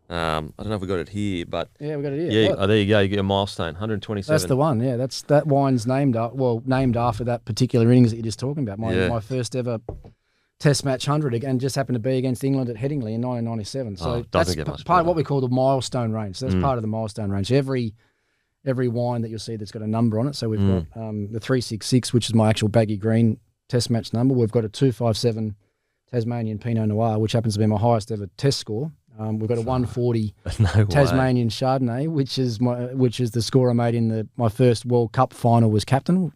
I don't know if we got it here, but yeah, we got it here. Yeah, there you go. You get a milestone, 127. That's the one. Yeah, that wine's named after that particular innings that you're just talking about. My first ever Test match 100 again just happened to be against England at Headingley in 1997. So that's part of what we call the milestone range. So that's part of the milestone range. Every wine that you'll see that's got a number on it. So we've got the 366, which is my actual baggy green Test match number. We've got a 257 Tasmanian Pinot Noir, which happens to be my highest ever Test score. We've got a 140 Tasmanian Chardonnay, which is the score I made in my first World Cup final was captain.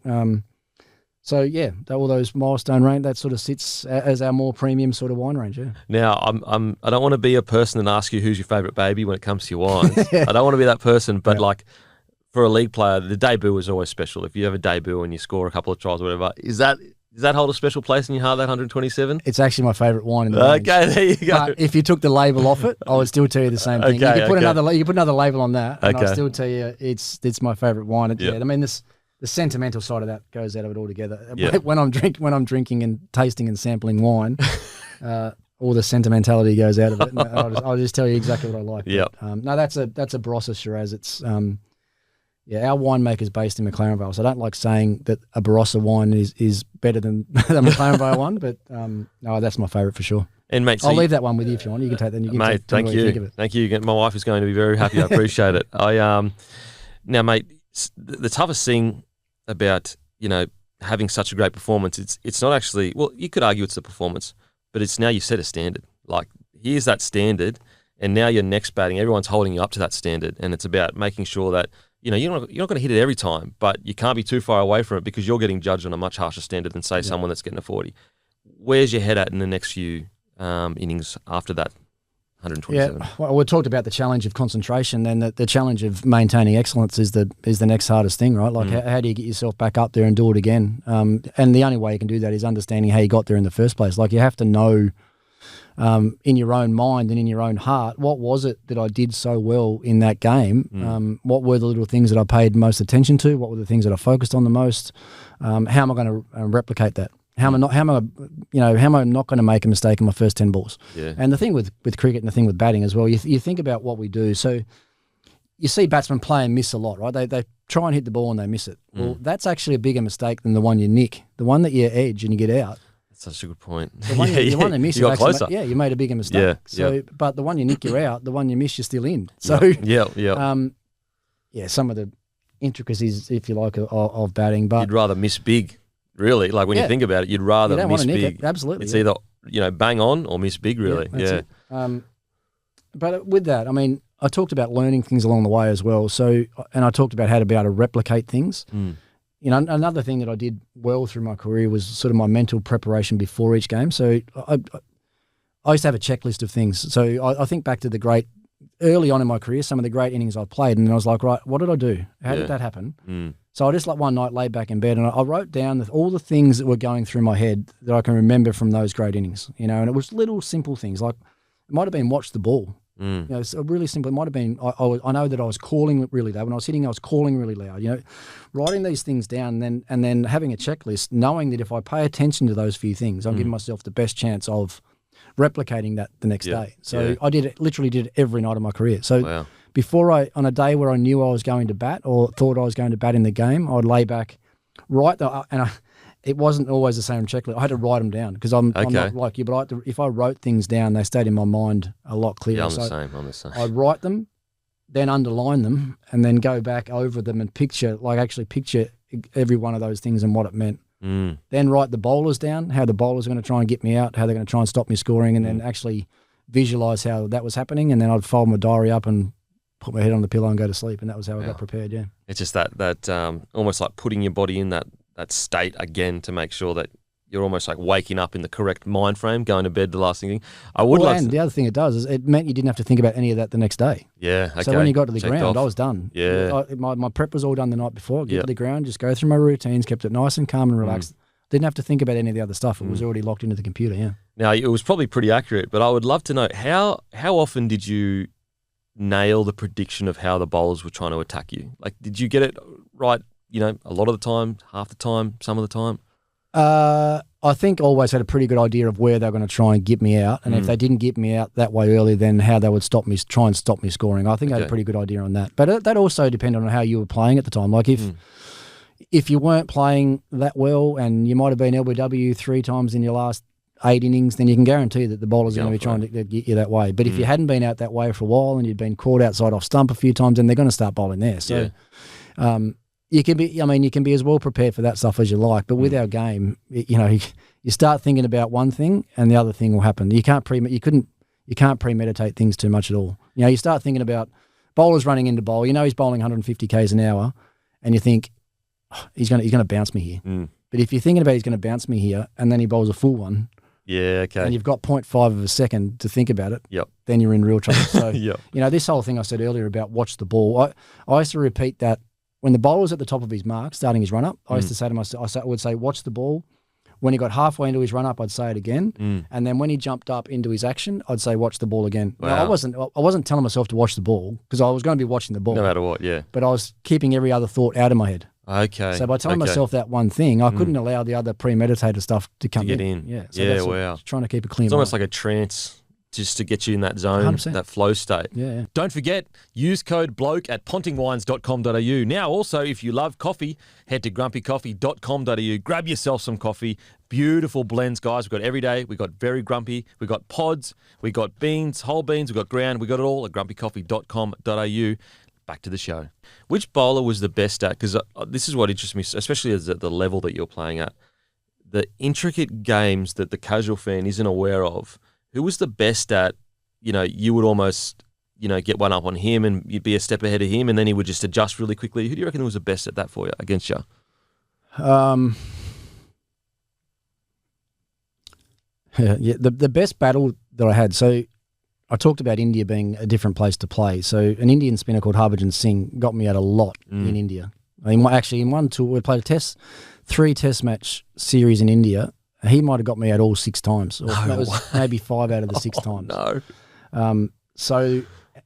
So yeah, all those milestone range, that sort of sits as our more premium sort of wine range. Yeah. Now I don't want to be a person and ask you who's your favourite baby when it comes to your wines. I don't want to be that person, but like for a league player, the debut is always special. If you have a debut and you score a couple of tries or whatever, does that hold a special place in your heart, that 127? It's actually my favourite wine in the range. Okay, there you go. But if you took the label off it, I would still tell you the same thing. Okay, you could put another label on that, and I'd still tell you it's my favourite wine. Yep. Yeah, I mean the sentimental side of that goes out of it altogether. Yep. When I'm drinking and tasting and sampling wine, all the sentimentality goes out of it. And I'll just tell you exactly what I like. Yeah. No, that's a Barossa Shiraz. It's our winemaker's based in McLaren Vale, so I don't like saying that a Barossa wine is better than the McLaren Vale one, but no, that's my favourite for sure. And mate, I'll leave that one with you if you want. You can take that. And you can mate, tell me thank what you think of it. Thank you. My wife is going to be very happy. I appreciate it. Now, mate, the toughest thing about having such a great performance, it's not actually, well, you could argue it's the performance, but it's now you set a standard. Like, here's that standard, and now your next batting, everyone's holding you up to that standard, and it's about making sure that you're not going to hit it every time, but you can't be too far away from it because you're getting judged on a much harsher standard than, say, someone that's getting a 40. Where's your head at in the next few innings after that 127? Yeah, well, we talked about the challenge of concentration, then the challenge of maintaining excellence is the next hardest thing, right? Like, how do you get yourself back up there and do it again? And the only way you can do that is understanding how you got there in the first place. Like, you have to know in your own mind and in your own heart, what was it that I did so well in that game? What were the little things that I paid most attention to? What were the things that I focused on the most? How am I going to replicate that? How am I not going to make a mistake in my first 10 balls? Yeah. And the thing with cricket and the thing with batting as well, you think about what we do. So you see batsmen play and miss a lot, right? They try and hit the ball and they miss it. Well, that's actually a bigger mistake than the one you nick. The one that you edge and you get out. That's such a good point. The one you miss, you got closer. You made a bigger mistake. Yeah, so, but the one you nick, you're out. The one you miss, you're still in. So, some of the intricacies, if you like, of batting. But you'd rather miss big, really. Like, when you think about it, you'd rather miss big. Absolutely. It's either bang on or miss big, really. Yeah. But with that, I mean, I talked about learning things along the way as well. So, and I talked about how to be able to replicate things. Another thing that I did well through my career was sort of my mental preparation before each game. So I used to have a checklist of things. So I think back to early on in my career, some of the great innings I played, and I was like, right, what did I do? How did that happen? So I just one night laid back in bed and I wrote down all the things that were going through my head that I can remember from those great innings, and it was little simple things. Like, it might have been watch the ball. It's really simple. It might have been, I know that I was calling really loud. When I was hitting, I was calling really loud. Writing these things down and then having a checklist, knowing that if I pay attention to those few things, I'm giving myself the best chance of replicating that the next day. So I literally did it every night of my career. So before on a day where I knew I was going to bat or thought I was going to bat in the game, I'd lay back, it wasn't always the same checklist. I had to write them down because I'm not like you, but if I wrote things down, they stayed in my mind a lot clearer. Yeah, I'm the same. I'd write them, then underline them, and then go back over them and picture every one of those things and what it meant. Then write the bowlers down, how the bowlers are going to try and get me out, how they're going to try and stop me scoring, and then actually visualise how that was happening. And then I'd fold my diary up and put my head on the pillow and go to sleep. And that was how I got prepared, yeah. It's just that almost like putting your body in that state again to make sure that you're almost like waking up in the correct mind frame, going to bed the last thing. The other thing it does is it meant you didn't have to think about any of that the next day. Yeah, okay. So when you got to the ground, off. I was done. Yeah. My prep was all done the night before. Get to the ground, just go through my routines, kept it nice and calm and relaxed. Didn't have to think about any of the other stuff. It was already locked into the computer, yeah. Now, it was probably pretty accurate, but I would love to know how often did you nail the prediction of how the bowlers were trying to attack you? Like, did you get it right, a lot of the time, half the time, some of the time? I think always had a pretty good idea of where they were going to try and get me out. And if they didn't get me out that way early, then how they would try and stop me scoring. I think I had a pretty good idea on that. But that also depended on how you were playing at the time. Like if you weren't playing that well and you might have been LBW 3 times in your last 8 innings, then you can guarantee that the bowlers are going to be trying to get you that way. But if you hadn't been out that way for a while and you'd been caught outside off stump a few times, then they're going to start bowling there. So you can be as well prepared for that stuff as you like. But with our game, you start thinking about one thing and the other thing will happen. You can't premeditate things too much at all. You start thinking about bowlers running into bowl. He's bowling 150 k's an hour, and you think he's going to bounce me here. But if you're thinking about he's going to bounce me here, and then he bowls a full one, and you've got 0.5 of a second to think about it, then you're in real trouble. So this whole thing I said earlier about watch the ball, I used to repeat that when the bowler was at the top of his mark, starting his run-up, I used to say to myself, I would say, watch the ball. When he got halfway into his run-up, I'd say it again. And then when he jumped up into his action, I'd say, watch the ball again. Wow. Now, I wasn't telling myself to watch the ball because I was going to be watching the ball. No matter what, yeah. But I was keeping every other thought out of my head. Okay. So by telling myself that one thing, I couldn't allow the other premeditated stuff to come get in. Yeah. So Yeah, wow. Trying to keep a clean It's mind. almost like a trance just to get you in that zone, 100%. that flow state. Yeah. Don't forget, use code BLOKE at pontingwines.com.au. Now, also, if you love coffee, head to grumpycoffee.com.au. Grab yourself some coffee. Beautiful blends, guys. We've got everyday. We've got very grumpy. We've got pods. We've got beans, whole beans. We've got ground. We've got it all at grumpycoffee.com.au. Back to the show. Which bowler was the best at? Because this is what interests me, especially as at the level that you're playing at. The intricate games that the casual fan isn't aware of. Who was the best at, you would almost, get one up on him and you'd be a step ahead of him and then he would just adjust really quickly. Who do you reckon was the best at that for you, against you? The best battle that I had, so I talked about India being a different place to play. So an Indian spinner called Harbhajan Singh got me out a lot in India. In one tour, we played a 3-test match series in India. He might have got me out all 6 times. Or that was maybe 5 out of the 6 times. No. So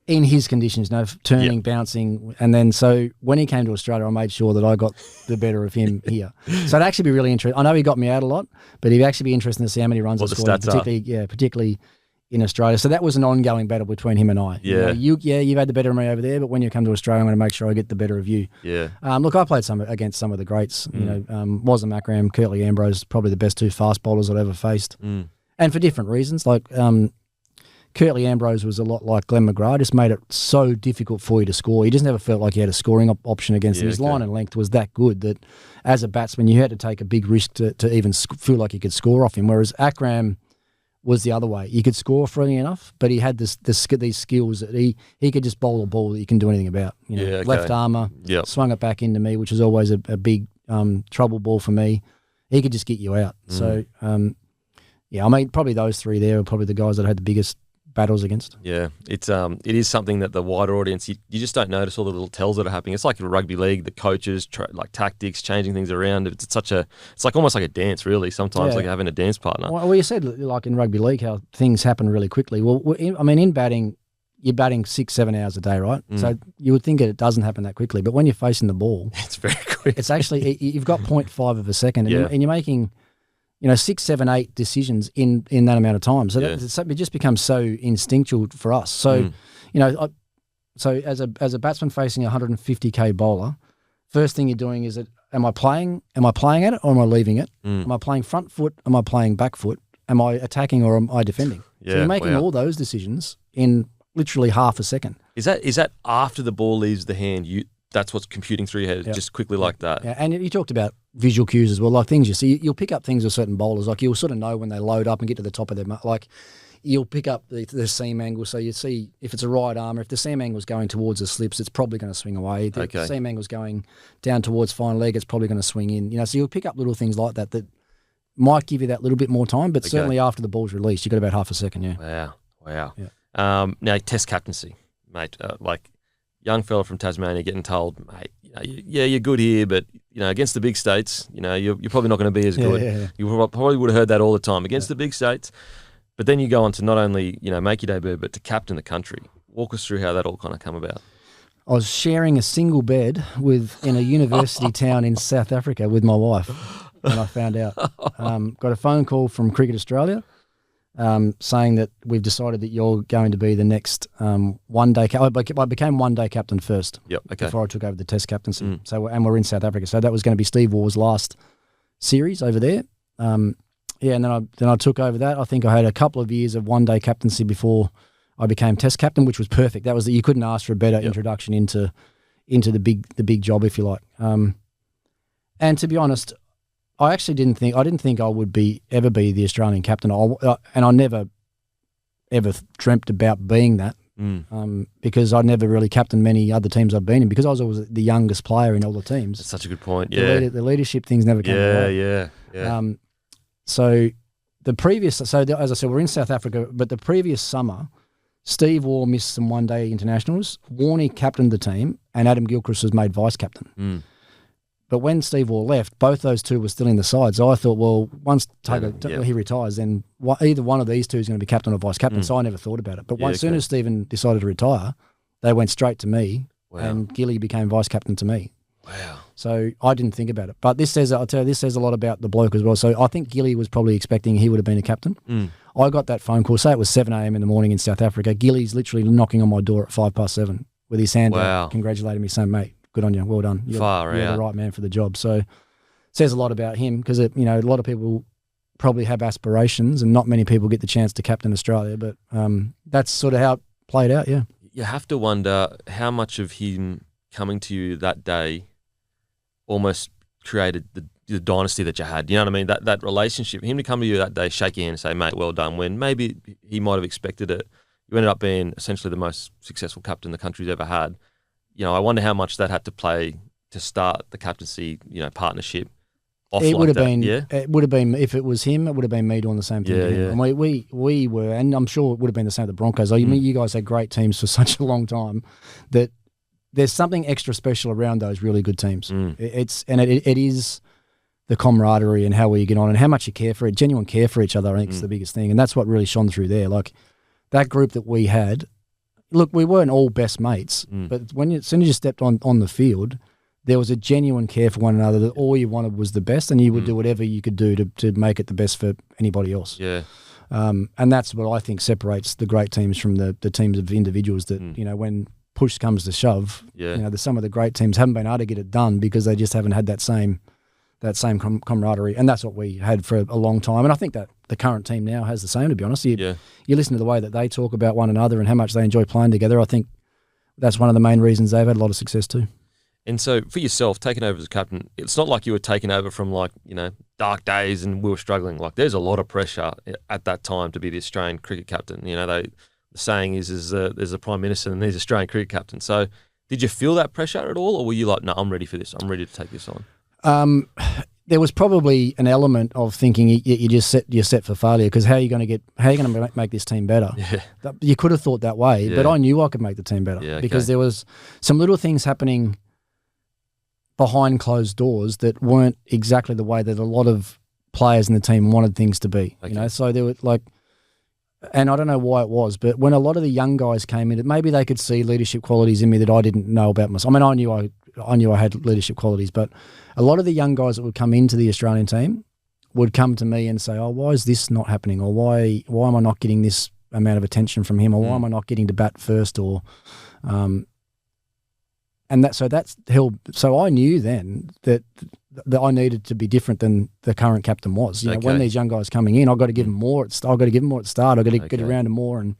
in his conditions, turning, bouncing, and then so when he came to Australia, I made sure that I got the better of him here. So it'd actually be really interesting. I know he got me out a lot, but it'd actually be interesting to see how many runs I scored, particularly in Australia. So that was an ongoing battle between him and I. Yeah. You've had the better of me over there, but when you come to Australia, I'm going to make sure I get the better of you. Yeah. Look, I played against some of the greats. Wasm Akram, Curtly Ambrose, probably the best 2 fast bowlers I'd ever faced. And for different reasons. Like Curtly Ambrose was a lot like Glenn McGrath, just made it so difficult for you to score. He just never felt like he had a scoring option against him. His line and length was that good that as a batsman, you had to take a big risk to even feel like you could score off him. Whereas Akram was the other way. He could score freely enough, but he had these skills that he could just bowl a ball that you can do anything about. Left armour, swung it back into me, which is always a big trouble ball for me. He could just get you out. So, probably those 3 there are probably the guys that I had the biggest battles against. Yeah, it is something that the wider audience, you just don't notice all the little tells that are happening. It's like in rugby league, the coaches, like tactics, changing things around. It's like almost like a dance, really, sometimes, like having a dance partner. Well, you said, like in rugby league, how things happen really quickly. Well, in batting, you're batting 6-7 hours a day, right? So you would think it doesn't happen that quickly, but when you're facing the ball, it's very quick. It's actually, you've got 0.5 of a second, and you're making 6, 7, 8 decisions in that amount of time. So it just becomes so instinctual for us. So, so as a batsman facing a 150k bowler, first thing you're doing is am I playing at it or am I leaving it? Am I playing front foot? Am I playing back foot? Am I attacking or am I defending? So you're making all those decisions in literally half a second. Is that after the ball leaves the hand? That's what's computing through your head, just quickly like that. Yeah, and you talked about visual cues as well, like things you see. You'll pick up things with certain bowlers, like you'll sort of know when they load up and get to the top of their like you'll pick up the seam angle. So you see if it's a right armour, if the seam angle's going towards the slips, it's probably going to swing away. If the seam angle's going down towards fine leg, it's probably going to swing in. So you'll pick up little things like that might give you that little bit more time, but certainly after the ball's released, you've got about half a second, Wow. Yeah. Now, test captaincy, mate, like young fella from Tasmania getting told, mate, you're good here, but against the big states, you're probably not going to be as good. Yeah. You probably would have heard that all the time against the big states. But then you go on to not only make your debut, but to captain the country. Walk us through how that all kind of come about. I was sharing a single bed in a university town in South Africa with my wife, and I found out. Got a phone call from Cricket Australia. Saying that we've decided that you're going to be the next one-day captain. I became one-day captain first. Yep. Okay. Before I took over the Test captaincy. So, and we're in South Africa, so that was going to be Steve Waugh's last series over there. And then I took over that. I think I had a couple of years of one-day captaincy before I became Test captain, which was perfect. That was you couldn't ask for a better introduction into the big job, if you like. And to be honest, I actually didn't think I would ever be the Australian captain. And I never ever dreamt about being that because I'd never really captained many other teams I've been in because I was always the youngest player in all the teams. That's such a good point. Yeah, the leadership things never came away. Yeah. So as I said, we're in South Africa, but the previous summer, Steve Waugh missed some one-day internationals. Warney captained the team, and Adam Gilchrist was made vice-captain. Mm. But when Steve Waugh left, both those two were still in the side. So I thought, well, once he retires, then either one of these two is going to be captain or vice-captain. So I never thought about it. But as soon as Stephen decided to retire, they went straight to me, and Gilly became vice-captain to me. Wow. So I didn't think about it. But this says, I'll tell you, this says a lot about the bloke as well. So I think Gilly was probably expecting he would have been a captain. Mm. I got that phone call, say it was 7 a.m. in the morning in South Africa. Gilly's literally knocking on my door at 7:05 with his hand out, congratulating me, saying, mate, good on you, well done. You're the right man for the job. So it says a lot about him because, a lot of people probably have aspirations and not many people get the chance to captain Australia. But that's sort of how it played out, yeah. You have to wonder how much of him coming to you that day almost created the dynasty that you had. You know what I mean? That relationship, him to come to you that day, shake your hand and say, mate, well done, when maybe he might have expected it. You ended up being essentially the most successful captain the country's ever had. I wonder how much that had to play to start the captaincy, partnership off it like would have that. been, yeah? It would have been, if it was him, it would have been me doing the same thing to him. And we were, and I'm sure it would have been the same with the Broncos. You guys had great teams for such a long time that there's something extra special around those really good teams. It is the camaraderie and how well you get on and how much you care for it. Genuine care for each other, I think, is the biggest thing. And that's what really shone through there. Like that group that we had, look, we weren't all best mates, but as soon as you stepped on the field, there was a genuine care for one another that all you wanted was the best, and you would do whatever you could do to make it the best for anybody else. Yeah. And that's what I think separates the great teams from the teams of individuals that, when push comes to shove, some of the great teams haven't been able to get it done because they just haven't had that same camaraderie, and that's what we had for a long time. And I think that the current team now has the same, to be honest. You listen to the way that they talk about one another and how much they enjoy playing together. I think that's one of the main reasons they've had a lot of success too. And so for yourself, taking over as captain, it's not like you were taking over from dark days and we were struggling. Like there's a lot of pressure at that time to be the Australian cricket captain. The saying is there's a prime minister and there's Australian cricket captain. So did you feel that pressure at all, or were you like, no, I'm ready for this. I'm ready to take this on? There was probably an element of thinking you're set for failure because how are you going to make this team better? Yeah. You could have thought that way, but I knew I could make the team better because there was some little things happening behind closed doors that weren't exactly the way that a lot of players in the team wanted things to be. Okay. So there were and I don't know why it was, but when a lot of the young guys came in, maybe they could see leadership qualities in me that I didn't know about myself. I mean, I knew I had leadership qualities, but a lot of the young guys that would come into the Australian team would come to me and say, "Oh, why is this not happening? Or why am I not getting this amount of attention from him? Or why am I not getting to bat first?" Or that's helped. So I knew then that I needed to be different than the current captain was. When these young guys coming in, I've got to give them more. I've got to give them more at the start. I've got to get around them more and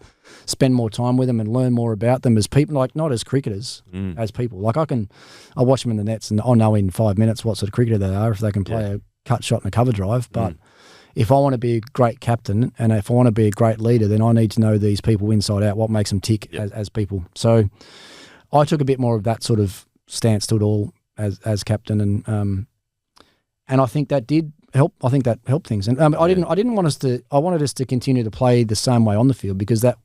spend more time with them and learn more about them as people, not as cricketers, as people. I watch them in the nets and I know in 5 minutes what sort of cricketer they are if they can play a cut shot and a cover drive. But if I want to be a great captain and if I want to be a great leader, then I need to know these people inside out, what makes them tick as people. So I took a bit more of that sort of stance to it all as captain, and I think that did help. I think that helped things. And I didn't want us to. I wanted us to continue to play the same way on the field because that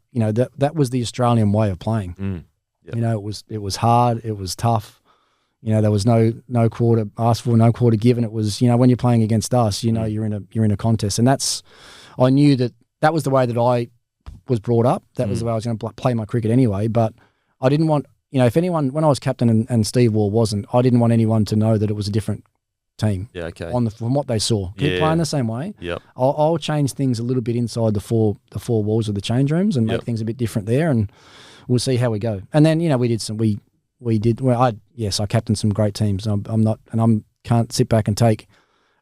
was the Australian way of playing. It was hard. It was tough. There was no quarter asked for, no quarter given. It was when you're playing against us, you're in a contest, and I knew that was the way that I was brought up. That was the way I was going to play my cricket anyway. But I didn't want. If anyone, when I was captain and Steve Waugh wasn't, I didn't want anyone to know that it was a different team. Yeah, okay. From what they saw, keep playing the same way. Yep. I'll change things a little bit inside the four walls of the change rooms and make things a bit different there, and we'll see how we go. And then I captained some great teams. I can't sit back and take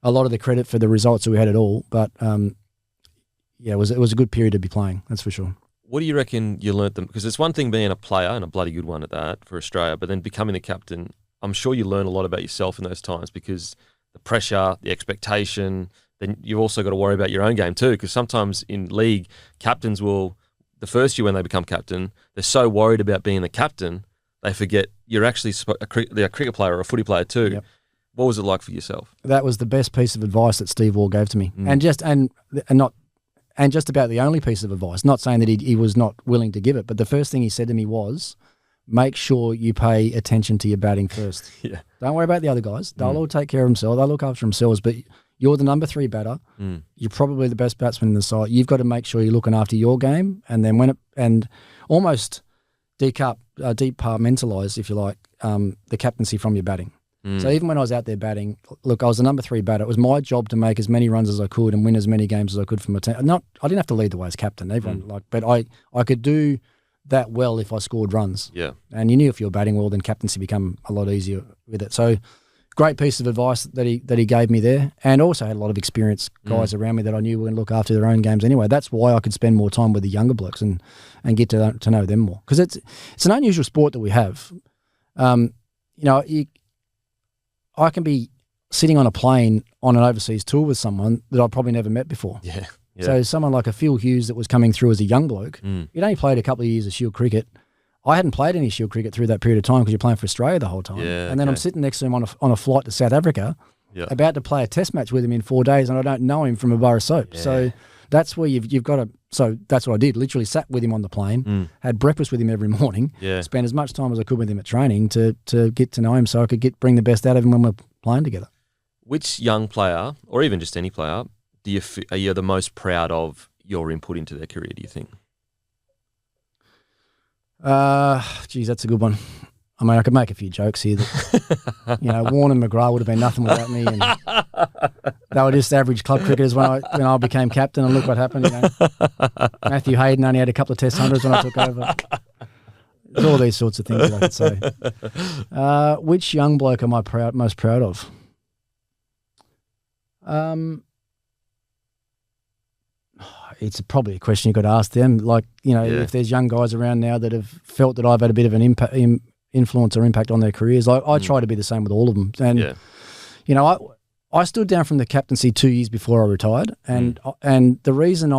a lot of the credit for the results that we had at all. But it was a good period to be playing. That's for sure. What do you reckon you learnt them? Because it's one thing being a player, and a bloody good one at that for Australia, but then becoming the captain, I'm sure you learn a lot about yourself in those times because the pressure, the expectation, then you've also got to worry about your own game too, because sometimes in league, captains will, the first year when they become captain, they're so worried about being the captain, they forget you're actually a cricket player or a footy player too. Yep. What was it like for yourself? That was the best piece of advice that Steve Waugh gave to me. And and just about the only piece of advice, not saying that he was not willing to give it, but the first thing he said to me was, make sure you pay attention to your batting first. Yeah. Don't worry about the other guys. They'll all take care of themselves. They'll look after themselves, but you're the number 3 batter. You're probably the best batsman in the side. You've got to make sure you're looking after your game, and then almost departmentalise, if you like, the captaincy from your batting. So even when I was out there batting, look, I was the number 3 batter. It was my job to make as many runs as I could and win as many games as I could for my team. I didn't have to lead the way as captain. But I could do that well if I scored runs. Yeah. And you knew if you were batting well, then captaincy become a lot easier with it. So great piece of advice that he gave me there, and also had a lot of experienced guys around me that I knew were going to look after their own games anyway. That's why I could spend more time with the younger blokes and get to know them more, because it's an unusual sport that we have. I can be sitting on a plane on an overseas tour with someone that I've probably never met before. Yeah. So someone like a Phil Hughes that was coming through as a young bloke, he'd only played a couple of years of Shield cricket. I hadn't played any Shield cricket through that period of time because you're playing for Australia the whole time. Yeah, and then I'm sitting next to him on a flight to South Africa, about to play a test match with him in 4 days, and I don't know him from a bar of soap. Yeah. So that's where you've got to. So that's what I did. Literally sat with him on the plane, had breakfast with him every morning, spent as much time as I could with him at training to get to know him, so I could bring the best out of him when we're playing together. Which young player, or even just any player, are you the most proud of your input into their career, do you think? Geez, that's a good one. I mean, I could make a few jokes here that, Warren and McGrath would have been nothing without me, and they were just average club cricketers when I became captain, and look what happened. Matthew Hayden only had a couple of test hundreds when I took over. There's all these sorts of things that I could say. Which young bloke am I most proud of? It's probably a question you got to ask them. Like, if there's young guys around now that have felt that I've had a bit of an influence or impact on their careers, I try to be the same with all of them. And, I stood down from the captaincy 2 years before I retired. And the reason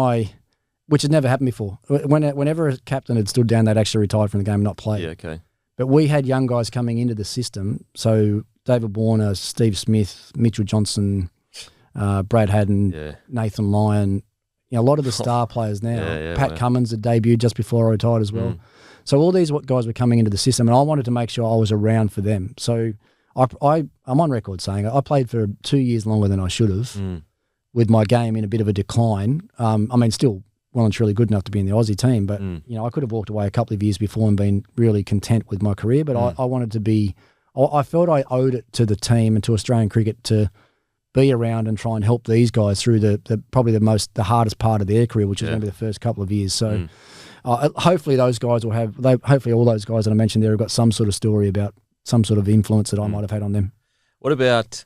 which had never happened before, whenever a captain had stood down, they'd actually retired from the game and not played. Yeah, okay. But we had young guys coming into the system. So David Warner, Steve Smith, Mitchell Johnson, Brad Haddon, Nathan Lyon, a lot of the star players now. Pat Cummins had debuted just before I retired as well. So all these guys were coming into the system, and I wanted to make sure I was around for them. So I'm on record saying I played for 2 years longer than I should have, with my game in a bit of a decline. Still well and truly good enough to be in the Aussie team, but I could have walked away a couple of years before and been really content with my career. But I wanted to be. I felt I owed it to the team and to Australian cricket to be around and try and help these guys through probably the hardest part of their career, which is going to be the first couple of years. So hopefully those guys hopefully all those guys that I mentioned there have got some sort of story about some sort of influence that I might have had on them. What about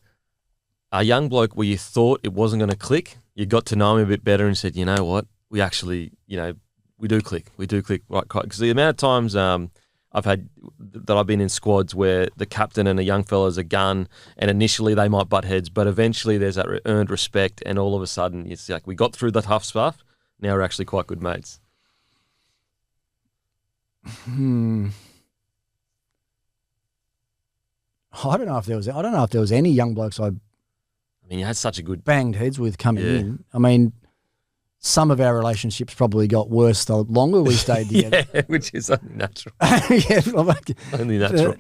a young bloke where you thought it wasn't going to click? You got to know him a bit better and said, you know what, we actually, we do click. We do click right. Because the amount of times I've been in squads where the captain and a young fella's a gun, and initially they might butt heads, but eventually there's that earned respect, and all of a sudden it's like we got through the tough stuff. Now we're actually quite good mates. I don't know if there was any young blokes you had such a good banged heads with coming in. Some of our relationships probably got worse the longer we stayed together. Which is only natural. Only natural.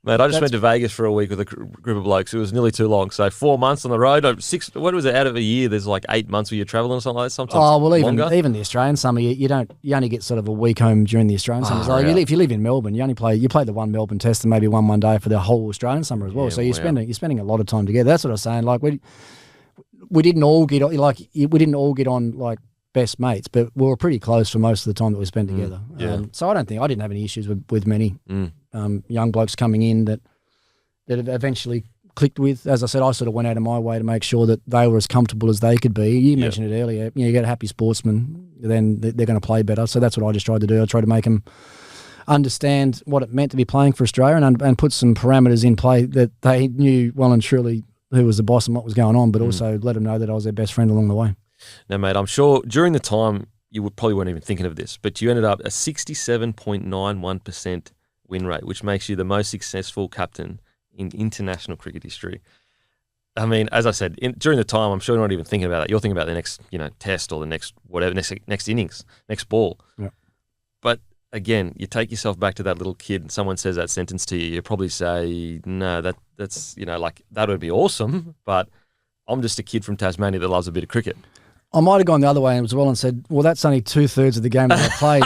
Mate, I just went to Vegas for a week with a group of blokes. It was nearly too long. So 4 months on the road, what was it, out of a year, there's like 8 months where you're travelling or something like that sometimes. Oh, well, even the Australian summer, you only get sort of a week home during the Australian summer. So if you live in Melbourne, you play the one Melbourne test and maybe one day for the whole Australian summer as well. So you're spending a lot of time together. That's what I was saying. Like we didn't all get on like best mates, but we were pretty close for most of the time that we spent together. So I didn't have any issues with many young blokes coming in that have eventually clicked with. As I said, I sort of went out of my way to make sure that they were as comfortable as they could be. You mentioned it earlier. You get a happy sportsman, then they're going to play better. So that's what I just tried to do. I tried to make them understand what it meant to be playing for Australia and put some parameters in play that they knew well and truly who was the boss and what was going on, but also let them know that I was their best friend along the way. Now, mate, I'm sure during the time you probably weren't even thinking of this, but you ended up a 67.91% win rate, which makes you the most successful captain in international cricket history. I mean, as I said, during the time, I'm sure you're not even thinking about that. You're thinking about the next, test or the next whatever, next innings, next ball. Yeah. But again, you take yourself back to that little kid, and someone says that sentence to you, you probably say, no, that's like that would be awesome, but I'm just a kid from Tasmania that loves a bit of cricket. I might have gone the other way as well and said, well, that's only 2/3 of the game that I played.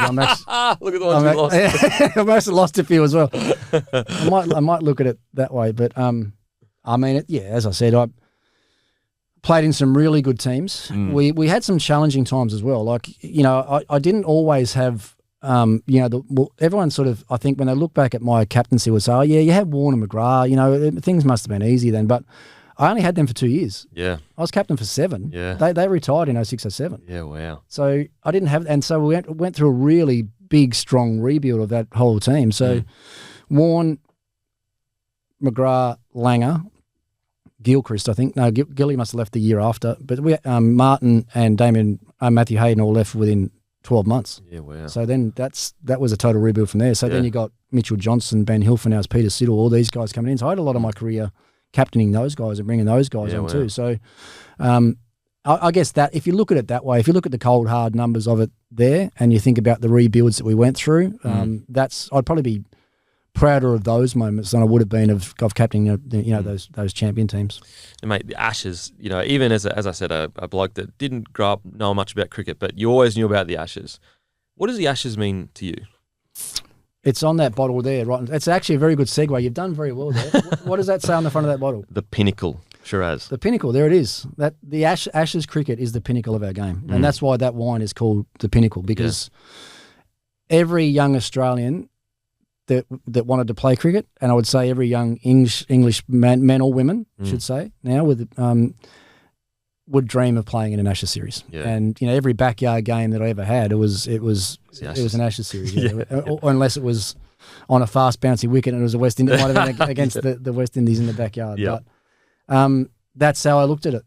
Look at the ones we lost. I must have lost a few as well. I might look at it that way, but I mean, as I said, I played in some really good teams. We had some challenging times as well. Like, I didn't always have, everyone sort of, I think when they look back at my captaincy would say, oh, yeah, you had Warner McGrath, things must have been easy then. But I only had them for 2 years. Yeah. I was captain for 7. Yeah. They retired in 06, 07. Yeah, wow. So I didn't have, and so we went through a really big, strong rebuild of that whole team. So Warren, McGrath, Langer, Gilchrist, I think. No, Gilly must have left the year after. But we Martin and Matthew Hayden all left within 12 months. Yeah, wow. So then that was a total rebuild from there. So then you got Mitchell Johnson, Ben Hilfenhaus, Peter Siddle, all these guys coming in. So I had a lot of my career captaining those guys and bringing those guys on too. So I guess that if you look at it that way, if you look at the cold hard numbers of it there and you think about the rebuilds that we went through, I'd probably be prouder of those moments than I would have been of captaining those champion teams. And mate, the Ashes, even as I said, a bloke that didn't grow up knowing much about cricket, but you always knew about the Ashes. What does the Ashes mean to you? It's on that bottle there, right? It's actually a very good segue. You've done very well there. What does that say on the front of that bottle? The pinnacle, Shiraz. The pinnacle, there it is. That the Ashes cricket is the pinnacle of our game, and that's why that wine is called the pinnacle, because every young Australian that wanted to play cricket, and I would say every young English men or women, should say now, would dream of playing in an Ashes series. Yeah. And every backyard game that I ever had, it was an Ashes series. Or unless it was on a fast bouncy wicket and it was a West Indies, might have been against the West Indies in the backyard. Yep. But that's how I looked at it.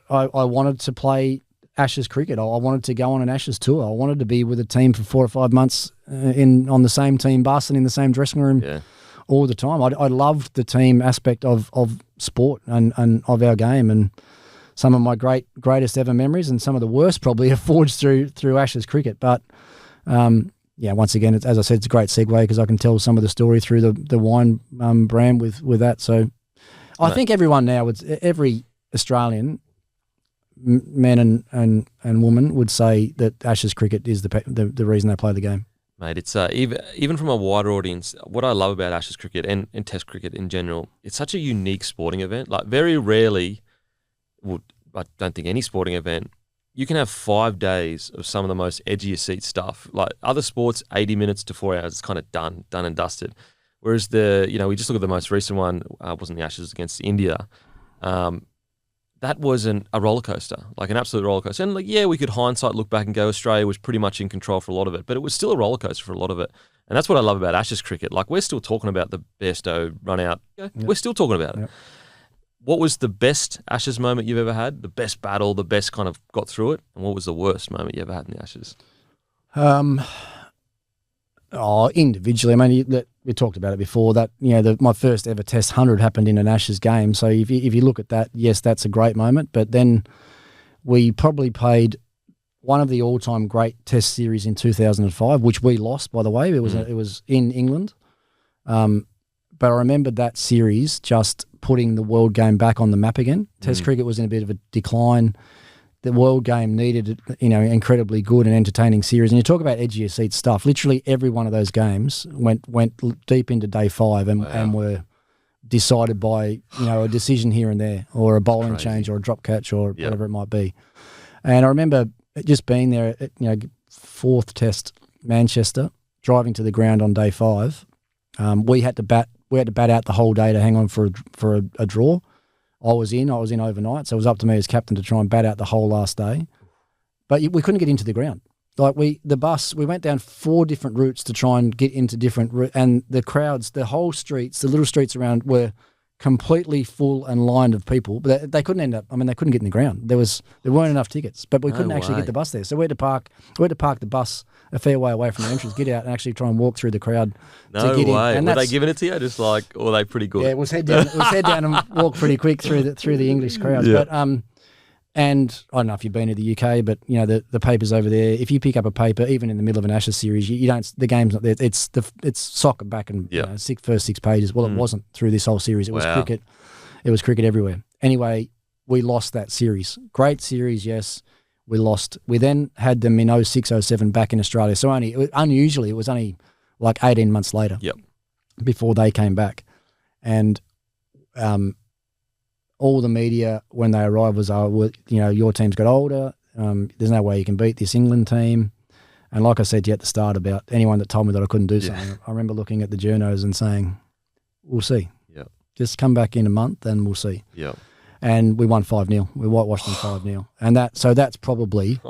I wanted to play Ashes cricket. I wanted to go on an Ashes tour. I wanted to be with a team for 4 or 5 months on the same team bus and in the same dressing room all the time. I loved the team aspect of sport and of our game, and some of my greatest ever memories and some of the worst probably are forged through Ashes cricket. But once again, as I said, it's a great segue because I can tell some of the story through the wine brand with that. So I think everyone now, every Australian men and women would say that Ashes cricket is the reason they play the game. Mate, it's even from a wider audience, what I love about Ashes cricket and Test cricket in general, it's such a unique sporting event. Like very rarely, I don't think any sporting event, you can have 5 days of some of the most edgiest seat stuff. Like other sports, 80 minutes to 4 hours, it's kind of done and dusted. Whereas we just look at the most recent one, wasn't the Ashes against India. That was a roller coaster, like an absolute roller coaster. And we could hindsight look back and go, Australia was pretty much in control for a lot of it, but it was still a roller coaster for a lot of it. And that's what I love about Ashes cricket. Like we're still talking about the Bairstow run out. We're still talking about it. Yep. What was the best Ashes moment you've ever had? The best battle, the best kind of got through it? And what was the worst moment you ever had in the Ashes? Individually. I mean, we talked about it before that, my first ever Test 100 happened in an Ashes game. So if you look at that, yes, that's a great moment. But then we probably played one of the all-time great Test series in 2005, which we lost, by the way. It was in England. But I remember that series just putting the world game back on the map again. Test cricket was in a bit of a decline. The world game needed, incredibly good and entertaining series. And you talk about edgier seat stuff. Literally every one of those games went deep into day 5 and were decided by, a decision here and there or a bowling change or a drop catch or whatever it might be. And I remember just being there at, 4th Test Manchester, driving to the ground on day 5. We had to bat out the whole day to hang on for a draw. I was in overnight, so it was up to me as captain to try and bat out the whole last day. But we couldn't get into the ground. Like we went down 4 different routes to try and get into different and the crowds, the whole streets, the little streets around were completely full and lined of people, but they couldn't end up. I mean, they couldn't get in the ground. There weren't enough tickets, but we couldn't actually get the bus there. So we had to park the bus a fair way away from the entrance, get out, and actually try and walk through the crowd to get in. And were they giving it to you? Just like, or were they pretty good? Yeah, it was head down. It was head down and walk pretty quick through the English crowds. Yeah. But and I don't know if you've been to the UK, but you know the papers over there. If you pick up a paper, even in the middle of an Ashes series, you don't. The game's not there. It's soccer back and first 6 pages. Well, it wasn't through this whole series. It was cricket. It was cricket everywhere. Anyway, we lost that series. Great series, yes. We lost. We then had them in 06, 07 back in Australia. So unusually, it was only like 18 months later before they came back. And all the media, when they arrived, was, your team's got older. There's no way you can beat this England team. And like I said to you at the start about anyone that told me that I couldn't do something, I remember looking at the journos and saying, we'll see. Yep. Just come back in a month and we'll see. Yep. And we won 5-0. We whitewashed them 5-0. And that's probably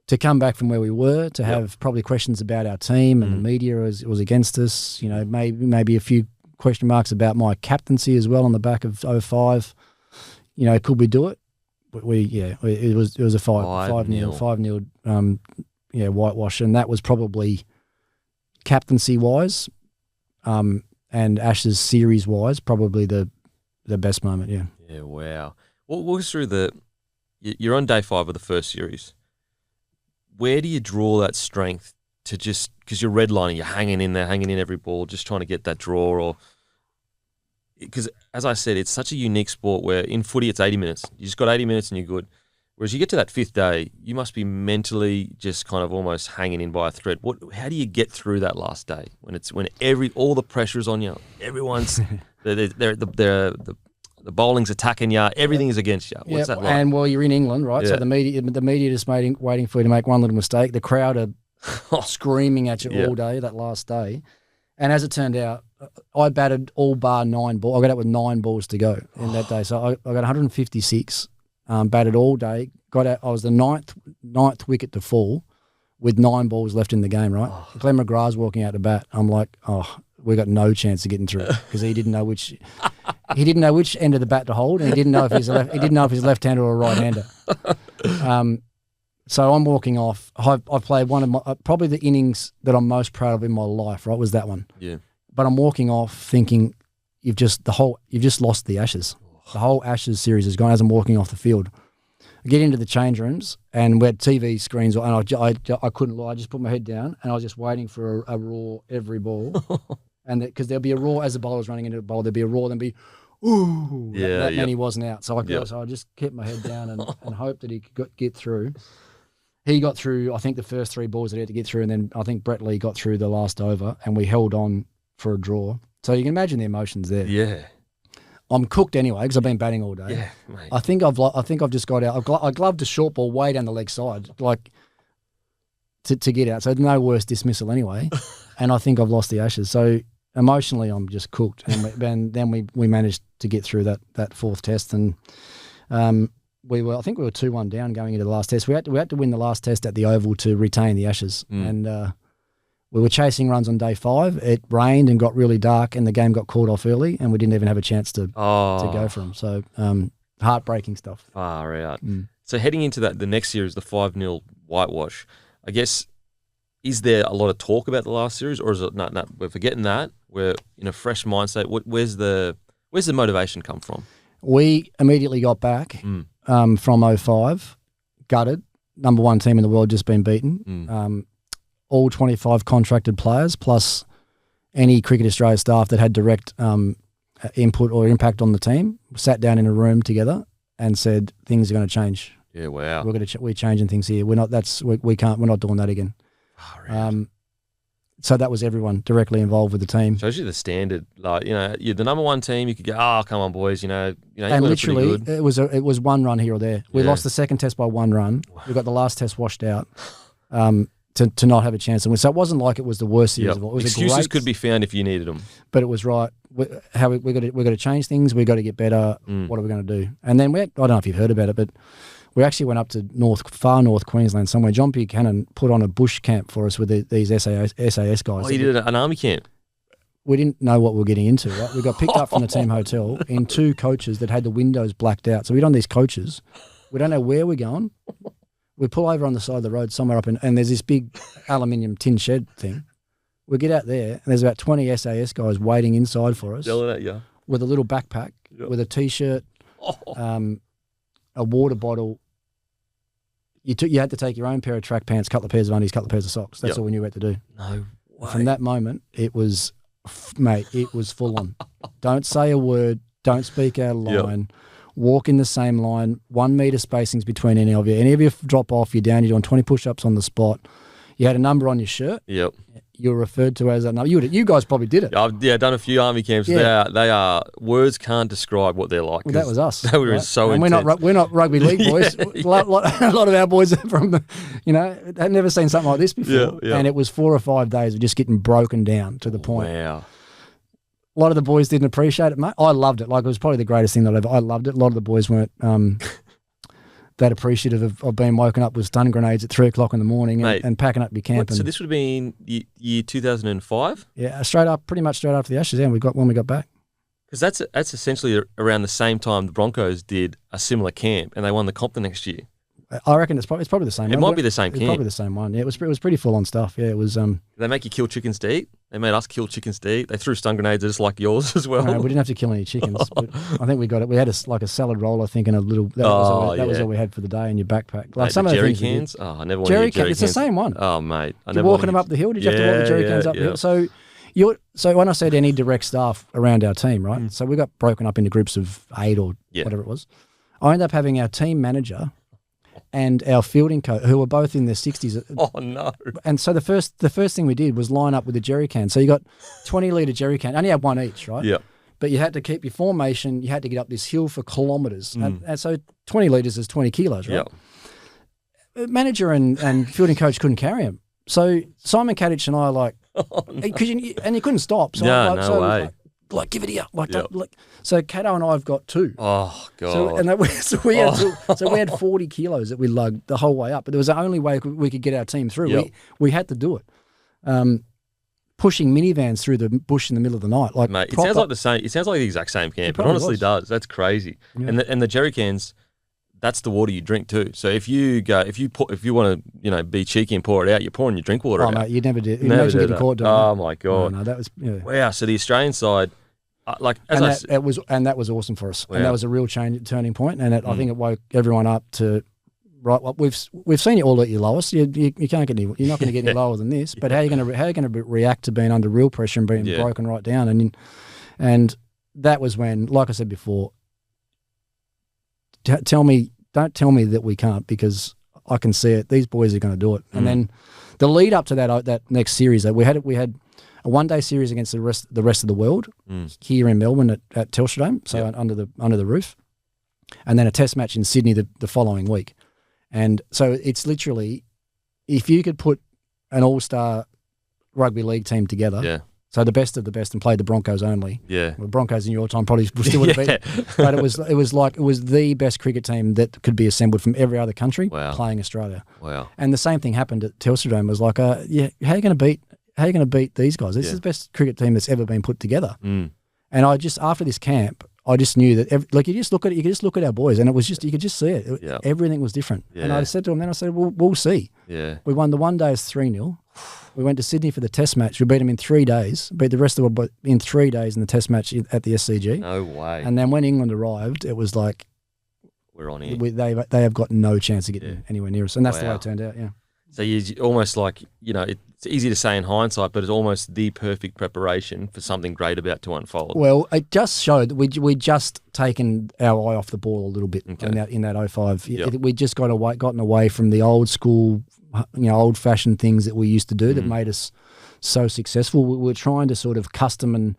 to come back from where we were, to have probably questions about our team and the media was against us. You know, maybe a few question marks about my captaincy as well on the back of 05. You know, could we do it? But it was a 5-0 whitewash, and that was probably captaincy wise, and Ashes series wise, probably the best moment. Yeah. Yeah. Wow. Walk us through you're on day 5 of the first series. Where do you draw that strength to just, because you're redlining, you're hanging in there, hanging in every ball, just trying to get that draw, or because as I said, it's such a unique sport where in footy it's 80 minutes. You just got 80 minutes and you're good. Whereas you get to that 5th day, you must be mentally just kind of almost hanging in by a thread. How do you get through that last day when all the pressure is on you? Everyone's the bowling's attacking you. Everything is against you. What's that like? And you're in England, right? Yeah. So the media just waiting for you to make one little mistake. The crowd are screaming at you all day that last day. And as it turned out, I batted all bar 9 balls. I got out with 9 balls to go in that day. So I got 156, batted all day. Got out. I was the ninth wicket to fall with 9 balls left in the game, right? Glenn McGrath's walking out to bat. I'm like, we got no chance of getting through because he didn't know which end of the bat to hold, and he didn't know if he's left-hander or a right-hander. So I'm walking off. I played one of my probably the innings that I'm most proud of in my life. Right, was that one? Yeah. But I'm walking off thinking you've just lost the Ashes. The whole Ashes series has gone as I'm walking off the field. I get into the change rooms and we had TV screens, and I couldn't lie. I just put my head down and I was just waiting for a roar every ball, and because there'll be a roar as the bowler's running into the bowl, there'll be a roar, then be ooh, and he wasn't out. So I just kept my head down and hoped that he could get through. He got through, I think, the first 3 balls that he had to get through, and then I think Brett Lee got through the last over, and we held on for a draw. So you can imagine the emotions there. Yeah. I'm cooked anyway because I've been batting all day. Yeah, mate. I think I've just got out. I gloved a short ball way down the leg side, like to get out. So no worse dismissal anyway. And I think I've lost the Ashes. So emotionally, I'm just cooked. And then we managed to get through that 4th test, and I think we were 2-1 down going into the last test. We had to win the last test at the Oval to retain the Ashes, and we were chasing runs on day 5. It rained and got really dark, and the game got called off early, and we didn't even have a chance to go for them. So heartbreaking stuff. Far out. So heading into the next series, the 5-0 whitewash, I guess, is there a lot of talk about the last series, or is it no, we're forgetting that? We're in a fresh mindset. Where's the motivation come from? We immediately got back from 05, gutted, number 1 team in the world, just been beaten. All 25 contracted players, plus any Cricket Australia staff that had direct input or impact on the team, sat down in a room together and said things are going to change. Yeah, wow. We're changing things here. We're not doing that again. So that was everyone directly involved with the team. Shows you the standard. Like, you're the number 1 team. You could go, come on, boys. And literally, it was 1 run here or there. We lost the 2nd test by 1 run. We got the last test washed out. To not have a chance to win. So it wasn't like it was the worst series of all. It was excuses could be found if you needed them. But it was right. We got to change things. We got to get better. What are we going to do? And then I don't know if you've heard about it, but we actually went up to far north Queensland somewhere. John Buchanan put on a bush camp for us with these SAS guys. Oh, you did an army camp? we didn't know what we were getting into, right? We got picked up from the team hotel in 2 coaches that had the windows blacked out. So we're on these coaches. We don't know where we're going. We pull over on the side of the road somewhere up, and there's this big aluminium tin shed thing. We get out there, and there's about 20 SAS guys waiting inside for us. Yelling at you. With a little backpack, with a T-shirt, a water bottle. You had to take your own pair of track pants, couple of pairs of undies, couple of pairs of socks. That's all we knew what to do. No way. From that moment, it was, mate, it was full on. Don't say a word. Don't speak out of line. Walk in the same line. 1 metre spacings between any of you. Any of you drop off, you're down, you're doing 20 push-ups on the spot. You had a number on your shirt. Yep. You were referred to as that number. You guys probably did it. I've done a few army camps. Yeah. They are words can't describe what they're like. Well, that was us. They were so and intense. we're not rugby league boys. A lot of our boys are from the, had never seen something like this before. Yeah. And it was 4 or 5 days of just getting broken down to the point. Wow. A lot of the boys didn't appreciate it, mate. I loved it. Like, it was probably the greatest thing that I loved it. A lot of the boys weren't that appreciative of being woken up with stun grenades at 3 o'clock in the morning and packing up your camp. So this would have been year 2005? Yeah, pretty much straight after the Ashes, when we got back. Because that's essentially around the same time the Broncos did a similar camp and they won the comp the next year. I reckon it's probably the same one. It might be the same camp. It's probably the same one. Yeah, it was pretty full on stuff. Yeah, it was. They make you kill chickens to eat. They made us kill chickens to eat. They threw stun grenades just like yours as well. No, we didn't have to kill any chickens. But I think we got it. We had a salad roll, I think, and a little. That was all we had for the day in your backpack. Like some of the jerry things cans. Oh, I never wanted jerry cans. It's the same one. Oh, mate, You're walking them up the hill. Did you have to walk the jerry cans up the hill? So when I said any direct staff around our team, right? So we got broken up into groups of 8 or whatever it was. I ended up having our team manager and our fielding coach, who were both in their 60s. Oh, no. And so the first thing we did was line up with a jerry can. So you got 20-litre jerry can. Only had one each, right? Yeah. But you had to keep your formation. You had to get up this hill for kilometres. And so 20 litres is 20 kilos, right? Yeah. Manager and fielding coach couldn't carry him. So Simon Kadich and I are like, and you couldn't stop. So no way. Like, give it here. So Cato and I have got 2. Oh, God. So we had 40 kilos that we lugged the whole way up. But there was the only way we could get our team through. Yep. We had to do it. Pushing minivans through the bush in the middle of the night. Like, mate, it sounds like the same. It sounds like the exact same camp. It honestly does. That's crazy. Yeah. And the jerry cans, that's the water you drink too. So if you want to be cheeky and pour it out, you're pouring your drink water out. Oh, mate, you never did. Imagine getting caught doing that. Oh my God. No, that was wow. So the Australian side, that was awesome for us, and that was a real turning point. And I think it woke everyone up to right. Well, we've seen you all at your lowest. You can't get you're not going to get any lower than this. But how are you going to react to being under real pressure and being broken right down? And that was when, like I said before, don't tell me that we can't, because I can see it. These boys are going to do it. And then the lead up to that next series, we had a 1-day series against the rest of the world here in Melbourne at Telstra Dome, so under the roof, and then a test match in Sydney the following week. And so it's literally, if you could put an all-star rugby league team together, so the best of the best, and played the Broncos only. Yeah, well, Broncos in your time probably still would have been, but it was the best cricket team that could be assembled from every other country playing Australia. Wow! And the same thing happened at Telstra Dome. It was like, how are you going to beat these guys? This is the best cricket team that's ever been put together. And I just, after this camp, I just knew that, you could just look at our boys, and it was just, you could just see it. Everything was different. And I said to them, we'll see. Yeah. We won the 1 day as 3-0. We went to Sydney for the test match. We beat them in 3 days, beat the rest of the world in 3 days in the test match at the SCG. No way. And then when England arrived, it was like, we're on here. They have got no chance of getting anywhere near us. And that's the way it turned out, So you almost like, it's easy to say in hindsight, but it's almost the perfect preparation for something great about to unfold. Well, it just showed that we just taken our eye off the ball a little bit in that 05. We just gotten away from the old school, old-fashioned things that we used to do that made us so successful. We were trying to sort of custom and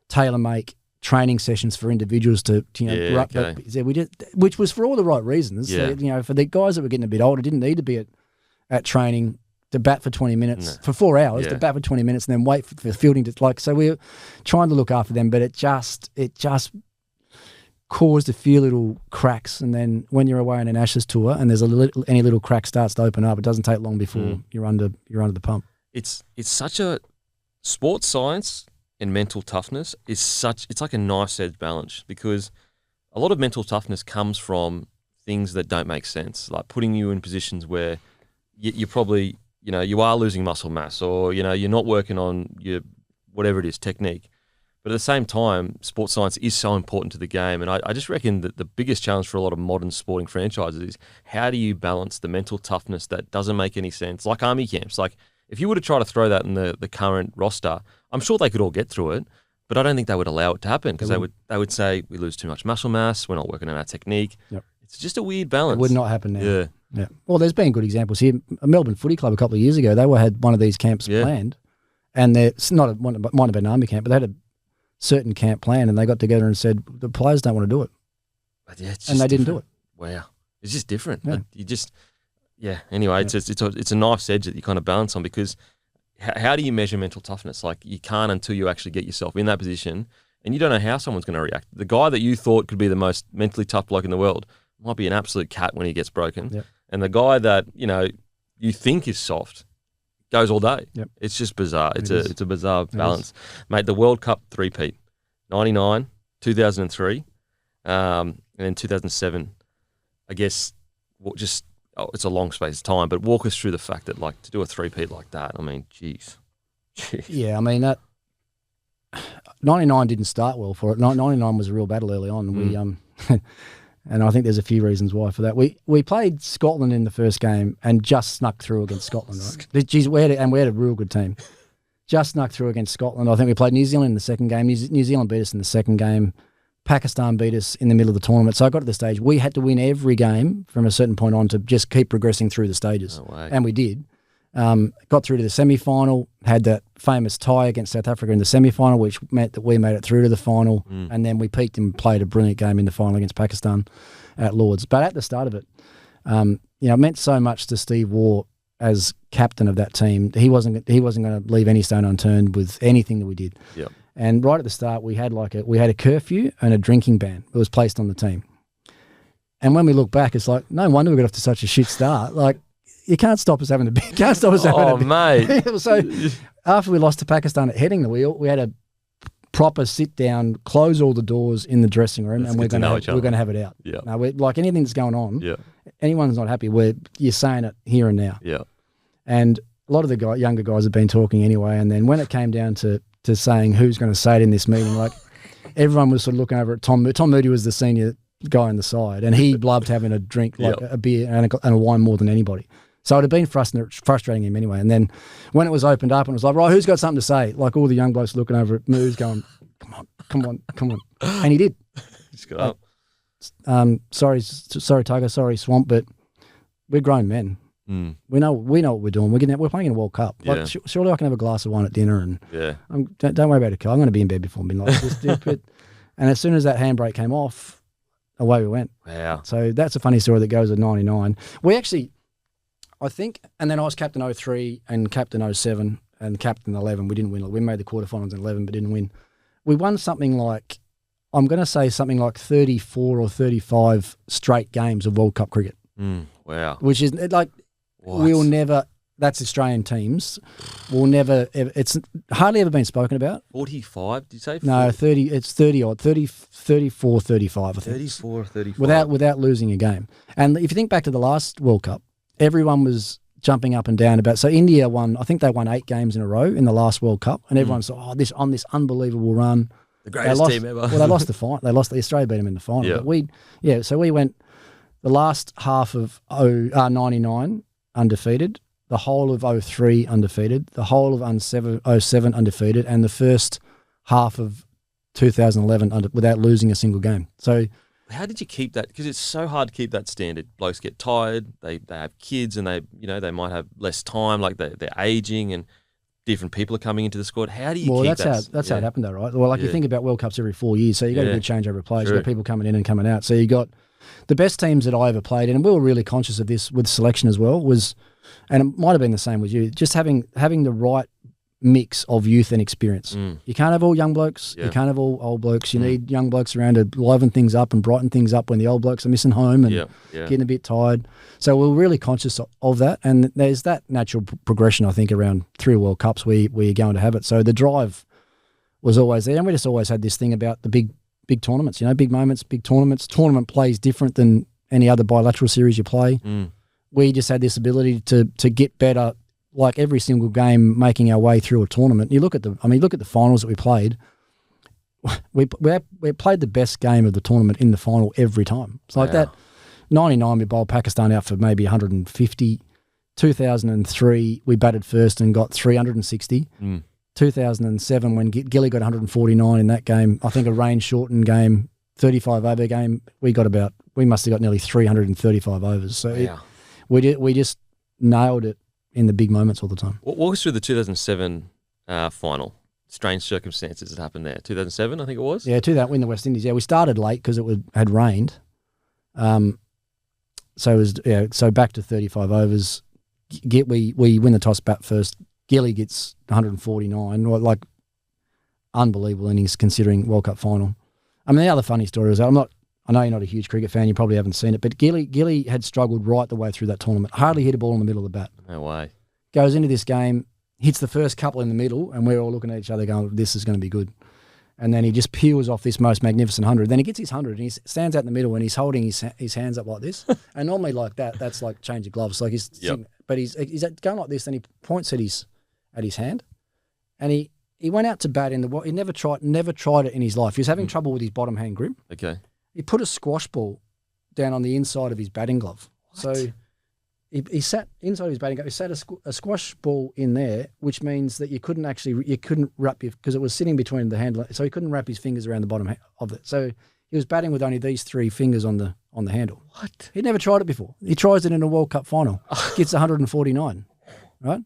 tailor-make training sessions for individuals to we did, which was for all the right reasons. So, for the guys that were getting a bit older, didn't need to be at training to bat for 20 minutes, for 4 hours, to bat for 20 minutes and then wait for fielding to so we were trying to look after them, but it just caused a few little cracks. And then when you're away on an Ashes tour and there's any little crack starts to open up, it doesn't take long before you're under the pump. It's such a sports science and mental toughness is it's like a nice edge balance, because a lot of mental toughness comes from things that don't make sense, like putting you in positions where you're probably, you are losing muscle mass, or, you're not working on your, whatever it is, technique. But at the same time, sports science is so important to the game. And I just reckon that the biggest challenge for a lot of modern sporting franchises is, how do you balance the mental toughness that doesn't make any sense? Like army camps. Like, if you were to try to throw that in the current roster, I'm sure they could all get through it, but I don't think they would allow it to happen, because they would say, we lose too much muscle mass, we're not working on our technique. Yep. It's just a weird balance. It would not happen now. Yeah. Yeah. Well, there's been good examples here. A Melbourne Footy Club a couple of years ago, they had one of these camps planned, and it's not might have been an army camp, but they had a certain camp plan, and they got together and said the players don't want to do it, and they didn't do it. Wow, it's just different. Yeah. Anyway, it's a nice edge that you kind of balance on, because how do you measure mental toughness? Like, you can't until you actually get yourself in that position, and you don't know how someone's going to react. The guy that you thought could be the most mentally tough bloke in the world might be an absolute cat when he gets broken, and the guy that you think is soft goes all day. Yep. It's just bizarre. It's a bizarre balance. Mate, the World Cup three-peat, 99, 2003, and then 2007. I guess it's a long space of time, but walk us through the fact that, like, to do a three-peat like that, I mean, jeez. Yeah, I mean, that 99 didn't start well for it. 99 was a real battle early on. We and I think there's a few reasons why for that. We played Scotland in the first game and just snuck through against Scotland. Right? Jeez, we had a real good team. Just snuck through against Scotland. I think we played New Zealand in the second game. New Zealand beat us in the second game. Pakistan beat us in the middle of the tournament. So I got to the stage, we had to win every game from a certain point on to just keep progressing through the stages. No way. And we did. Got through to the semi-final, had that famous tie against South Africa in the semi-final, which meant that we made it through to the final, and then we peaked and played a brilliant game in the final against Pakistan at Lords. But at the start of it, it meant so much to Steve Waugh as captain of that team. He wasn't going to leave any stone unturned with anything that we did. Yep. And right at the start, we had a curfew and a drinking ban that was placed on the team. And when we look back, it's like, no wonder we got off to such a shit start. Like, you can't stop us having a beer. Can't stop us having a beer. Mate. So after we lost to Pakistan at heading the wheel, we had a proper sit down, close all the doors in the dressing room, and we're going to have it out. Yeah. Now, like anything that's going on, anyone's not happy, you're saying it here and now. Yeah. And a lot of the younger guys have been talking anyway, and then when it came down to saying who's going to say it in this meeting, like everyone was sort of looking over at Tom. Tom Moody was the senior guy on the side, and he loved having a drink, like a beer and a wine more than anybody. So it had been frustrating him anyway. And then when it was opened up and it was like, right, who's got something to say? Like all the young blokes looking over at Moose going, come on. And he did. Just got up. Sorry, Tugger, sorry, Swamp, but we're grown men. We know what we're doing. We're playing in a World Cup. Like, surely I can have a glass of wine at dinner and don't worry about it. I'm going to be in bed before midnight. And as soon as that handbrake came off, away we went. Wow. So that's a funny story that goes at 99. We actually, I think, and then I was captain 03 and captain 07 and captain 11. We didn't win. We made the quarterfinals in 11 but didn't win. We won something like, I'm going to say something like 34 or 35 straight games of World Cup cricket. Wow. Which is like, we'll never, that's Australian teams, we'll never, it's hardly ever been spoken about. 45, did you say? No, 30, it's 30 odd, 34, 35, I think. 34, 35. Without losing a game. And if you think back to the last World Cup, everyone was jumping up and down about, so India won, I think they won 8 games in a row in the last World Cup, and everyone said, this unbelievable run. The greatest team ever. Well, they lost the final. Australia beat them in the final. Yeah. But so we went the last half of 99 undefeated, the whole of 03 undefeated, the whole of 07 undefeated, and the first half of 2011 without losing a single game. So how did you keep that? Because it's so hard to keep that standard. Blokes get tired. They have kids, and they might have less time. Like they're aging, and different people are coming into the squad. How do you keep that? That's how it happened, though, right? Well, you think about World Cups every 4 years, so you got a good changeover of players. You got people coming in and coming out. So you got the best teams that I ever played, and we were really conscious of this with selection as well. And it might have been the same with you. Just having the right mix of youth and experience. You can't have all young blokes. You can't have all old blokes. You need young blokes around to liven things up and brighten things up when the old blokes are missing home and getting a bit tired. So we're really conscious of that, and there's that natural progression, I think, around 3 World Cups where you're going to have it. So the drive was always there, and we just always had this thing about the big tournaments, big moments, big tournaments. Tournament plays different than any other bilateral series you play. We just had this ability to get better, like every single game, making our way through a tournament. You look at the finals that we played. We played the best game of the tournament in the final every time. It's like that. 99, we bowled Pakistan out for maybe 150. 2003, we batted first and got 360. 2007, when Gilly got 149 in that game, I think a rain-shortened game, 35-over game, we must have got nearly 335 overs. So we just nailed it in the big moments all the time. Walk us through the 2007 final. Strange circumstances that happened there. 2007, I think it was? Yeah, win the West Indies. Yeah, we started late because had rained. So it was so back to 35 overs. We win the toss, bat first. Gilly gets 149. Like unbelievable innings considering World Cup final. I mean, the other funny story is I know you're not a huge cricket fan. You probably haven't seen it, but Gilly had struggled right the way through that tournament. Hardly hit a ball in the middle of the bat. No way. Goes into this game, hits the first couple in the middle, and we're all looking at each other going, this is going to be good. And then he just peels off this most magnificent 100. Then he gets his 100 and he stands out in the middle and he's holding his hands up like this. And normally like that's like change of gloves. Like but he's going like this, and he points at his hand. And he went out to bat he never tried it in his life. He was having trouble with his bottom hand grip. Okay. He put a squash ball down on the inside of his batting glove. What? So he sat inside of his batting glove. He sat a squash ball in there, which means that you couldn't wrap because it was sitting between the handle, so he couldn't wrap his fingers around the bottom of it. So he was batting with only these three fingers on the handle. What? He'd never tried it before. He tries it in a World Cup final, gets 149, right?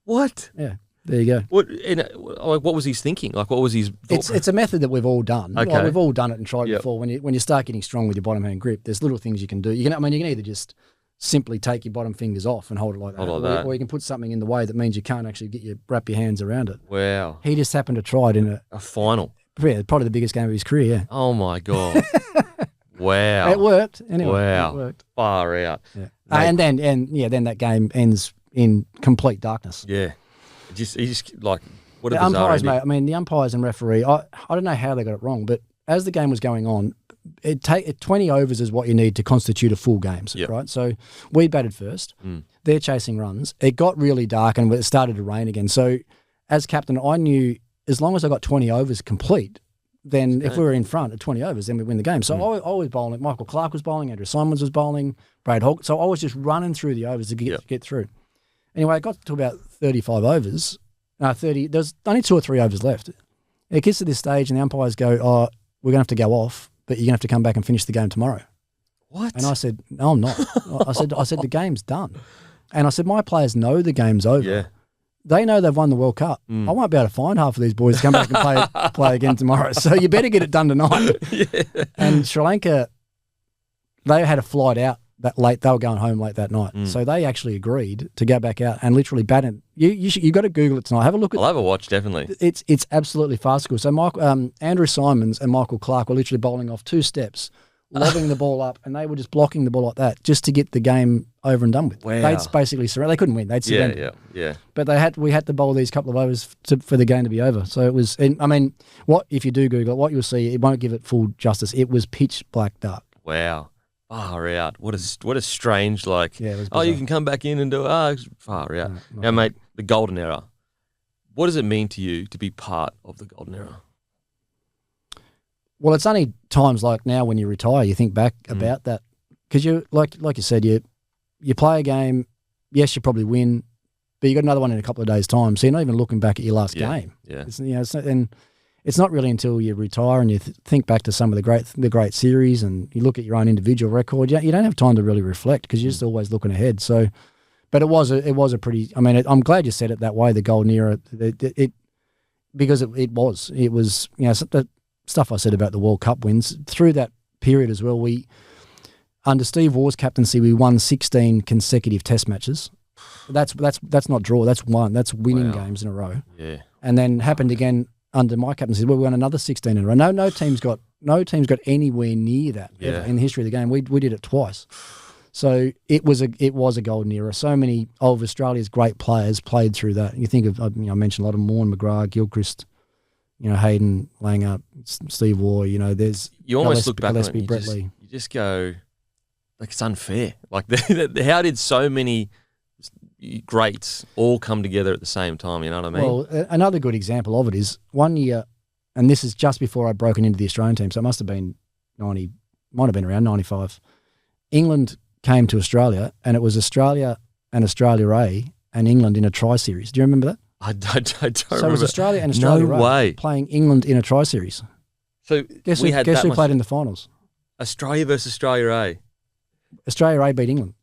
What? Yeah, there you go. What was he thinking? Like, what was his? It's a method that we've all done. Okay. Like, we've all done it and tried it before. When you start getting strong with your bottom hand grip, there's little things you can do. You can either just simply take your bottom fingers off and hold it like that. Or you can put something in the way that means you can't actually wrap your hands around it. Wow. He just happened to try it in a final. Yeah, probably the biggest game of his career, yeah. Oh, my God. Wow. It worked. Anyway, wow. It worked. Far out. Yeah. And then that game ends in complete darkness. Yeah. He just like, what a the bizarre umpires, ending. mate, I mean, the umpires and referee, I don't know how they got it wrong, but as the game was going on, 20 overs is what you need to constitute a full game, right? So we batted first. They're chasing runs. It got really dark and it started to rain again. So as captain, I knew as long as I got 20 overs complete, then if we were in front at 20 overs, then we win the game. So I was bowling. Michael Clarke was bowling. Andrew Simons was bowling. Brad Hogg. So I was just running through the overs to get through. Anyway, it got to about 35 overs. 30. There's only 2 or 3 overs left. It gets to this stage and the umpires go, oh, we're going to have to go off, but you're going to have to come back and finish the game tomorrow. What? And I said, no, I'm not. I said the game's done. And I said, my players know the game's over. Yeah. They know they've won the World Cup. I won't be able to find half of these boys to come back and play again tomorrow. So you better get it done tonight. Yeah. And Sri Lanka, they had a flight out that late. They were going home late that night. So they actually agreed to go back out and literally bat it. You got to Google it tonight. Have a look at it. I'll have a watch, definitely. It's absolutely farcical. So Andrew Simons and Michael Clarke were literally bowling off 2 steps, lobbing the ball up, and they were just blocking the ball like that just to get the game over and done with. Wow. They'd basically surrender. They couldn't win. They'd surrender. Yeah. But we had to bowl these couple of overs for the game to be over. So it was. I mean, if you do Google it, what you'll see, it won't give it full justice. It was pitch black dark. Wow. Far out. What a strange, like, yeah, you can come back in and do far out. No, now, mate, the golden era. What does it mean to you to be part of the golden era? Well, it's only times like now when you retire, you think back about that. Because you, like you said, you play a game, yes, you probably win, but you got another one in a couple of days' time, so you're not even looking back at your last game. Yeah. It's not really until you retire and you think back to some of the great series and you look at your own individual record. You don't have time to really reflect because you're just always looking ahead. So, but it was a pretty. I mean, I'm glad you said it that way. The golden era, because it was the stuff I said about the World Cup wins through that period as well. We under Steve Waugh's captaincy, we won 16 consecutive Test matches. That's not draw. That's winning games in a row. Yeah, and then happened again. Under my captaincy, we won another 16 in a row. No team's got anywhere near that ever in the history of the game. We did it twice, so it was a golden era. So many of Australia's great players played through that. You think of I mentioned a lot of Morn, McGrath, Gilchrist, Hayden, Langer, Steve Waugh. There's you almost look back on Gillespie, it, Brett Lee. you just go, like, it's unfair. Like, how did so many greats all come together at the same time? You know what I mean? Well, another good example of it is one year, and this is just before I'd broken into the Australian team, so it must have been might have been around 95. England came to Australia, and it was Australia and Australia A and England in a tri-series. Do you remember that? I don't remember. So it was Australia and Australia No A way. playing England in a tri-series. So Guess we who, had guess that who played in the finals? Australia versus Australia A. Australia A beat England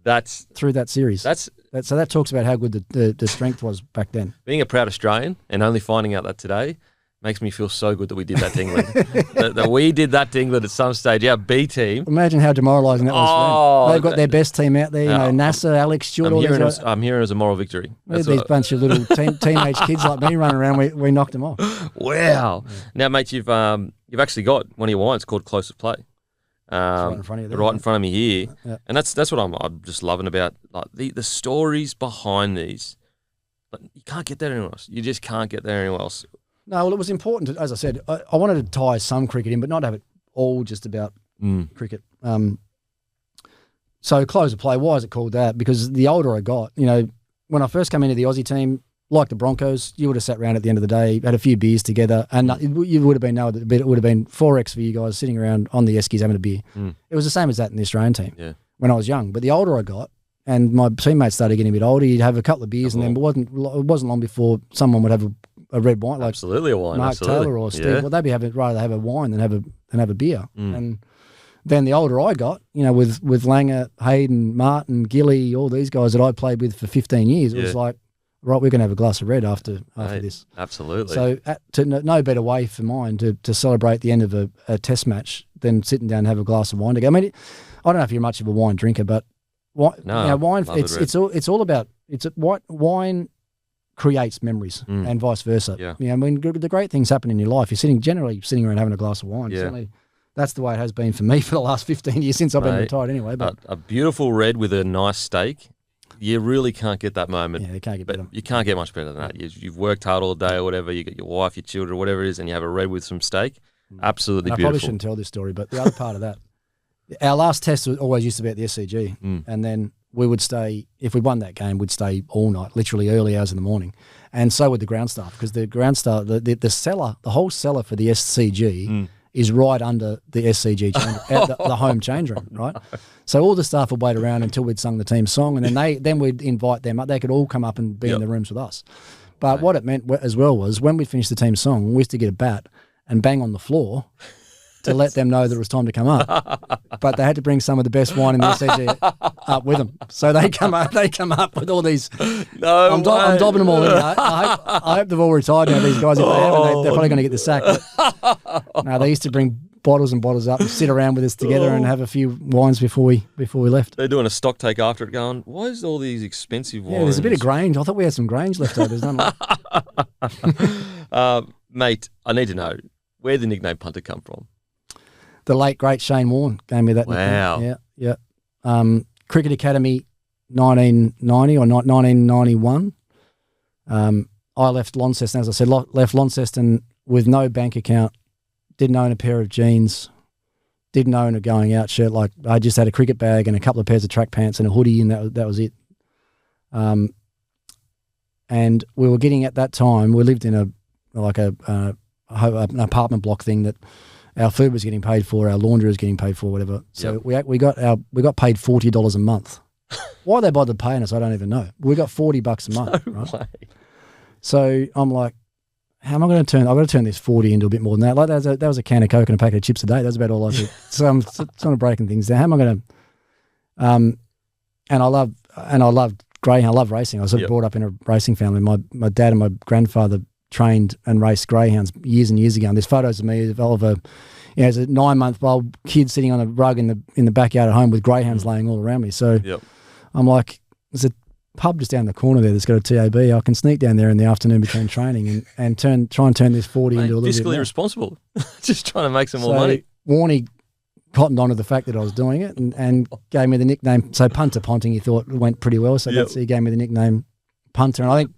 That's through that series. So that talks about how good the strength was back then. being a proud Australian and only finding out that today makes me feel so good that we did that to England. that we did that to England at some stage. Our B team. Imagine how demoralising that was for them. They've got their best team out there. Nasser, Alex Stewart. I'm hearing it as a moral victory. These bunch of little teenage kids like me running around. We knocked them off. Wow. Yeah. Now, mate, you've actually got one of your wines called Close to Play. Right in front of you there, right in front of me here. Yeah. And that's what I'm just loving about, like, the stories behind these. Like, you can't get that anywhere else. You just can't get there anywhere else. No, well, it was important, as I said, I wanted to tie some cricket in, but not have it all just about cricket. So Close to Play, why is it called that? Because the older I got, when I first came into the Aussie team, like the Broncos, you would have sat around at the end of the day, had a few beers together, and you would have been know that it would have been 4x for you guys sitting around on the Eskies having a beer. It was the same as that in the Australian team when I was young. But the older I got, and my teammates started getting a bit older, you'd have a couple of beers, and then it wasn't long before someone would have a red wine, like absolutely a wine, Mark Taylor or Steve. Well, they'd be rather have a wine than have a beer. And then the older I got, with Langer, Hayden, Martin, Gilly, all these guys that I played with for 15 years, it was like, right, we're going to have a glass of red after this. Absolutely. So no better way for mine to celebrate the end of a test match than sitting down and have a glass of wine together. I mean, I don't know if you're much of a wine drinker, but wine. It's all about wine creates memories and vice versa. Yeah. The great things happen in your life. You're generally sitting around having a glass of wine. Certainly, that's the way it has been for me for the last 15 years since I've been retired anyway. But a beautiful red with a nice steak. You really can't get that moment. Yeah, you can't get better. You can't get much better than that. You've worked hard all day or whatever. You got your wife, your children, whatever it is, and you have a red with some steak. Absolutely beautiful. I probably shouldn't tell this story, but the other part of that, our last test always used to be at the SCG, and then we would stay, if we won that game, we'd stay all night, literally early hours in the morning. And so would the ground staff, because the ground staff, the cellar, the whole cellar for the SCG is right under the SCG change, the home change room, right? So all the staff would wait around until we'd sung the team song, and then we'd invite them up. They could all come up and be in the rooms with us. But what it meant as well was when we'd finish the team song, we used to get a bat and bang on the floor to let them know that it was time to come up. But they had to bring some of the best wine in the SCG up with them. So they come up with all these. I'm dobbing them all in. I hope they've all retired now, these guys. If they haven't, they're probably going to get the sack. But, no, they used to bring bottles and bottles up and sit around with us together and have a few wines before we left. They're doing a stock take after it going, why is all these expensive wines? Yeah, there's a bit of Grange. I thought we had some Grange left over. There's none left. Mate, I need to know, where did the nickname Punter come from? The late, great Shane Warne gave me that nickname. Yeah. Cricket Academy, 1990 or 1991. I left Launceston, as I said, left Launceston with no bank account, didn't own a pair of jeans, didn't own a going out shirt. Like, I just had a cricket bag and a couple of pairs of track pants and a hoodie, and that was it. And we were getting, at that time, we lived in an apartment block thing that our food was getting paid for, our laundry was getting paid for, whatever. So we got paid $40 a month. Why they bothered paying us, I don't even know. We got $40 a month, right? Way. So I'm like, how am I going to turn? I've got to turn this 40 into a bit more than that. Like that was a can of Coke and a packet of chips a day. That's about all I did. So I'm sort of breaking things down. How am I going to? And I love greyhound. I love racing. I was sort of brought up in a racing family. My dad and my grandfather trained and raced greyhounds years and years ago. And there's photos of me of as a 9-month-old kid sitting on a rug in the backyard at home with greyhounds laying all around me. So I'm like, there's a pub just down the corner there that's got a TAB. I can sneak down there in the afternoon between training and try and turn this 40 into a little bit fiscally more. responsible. Just trying to make some more money. Warnie cottoned on to the fact that I was doing it and gave me the nickname. So Punter Ponting, he thought went pretty well. So he gave me the nickname Punter. And I think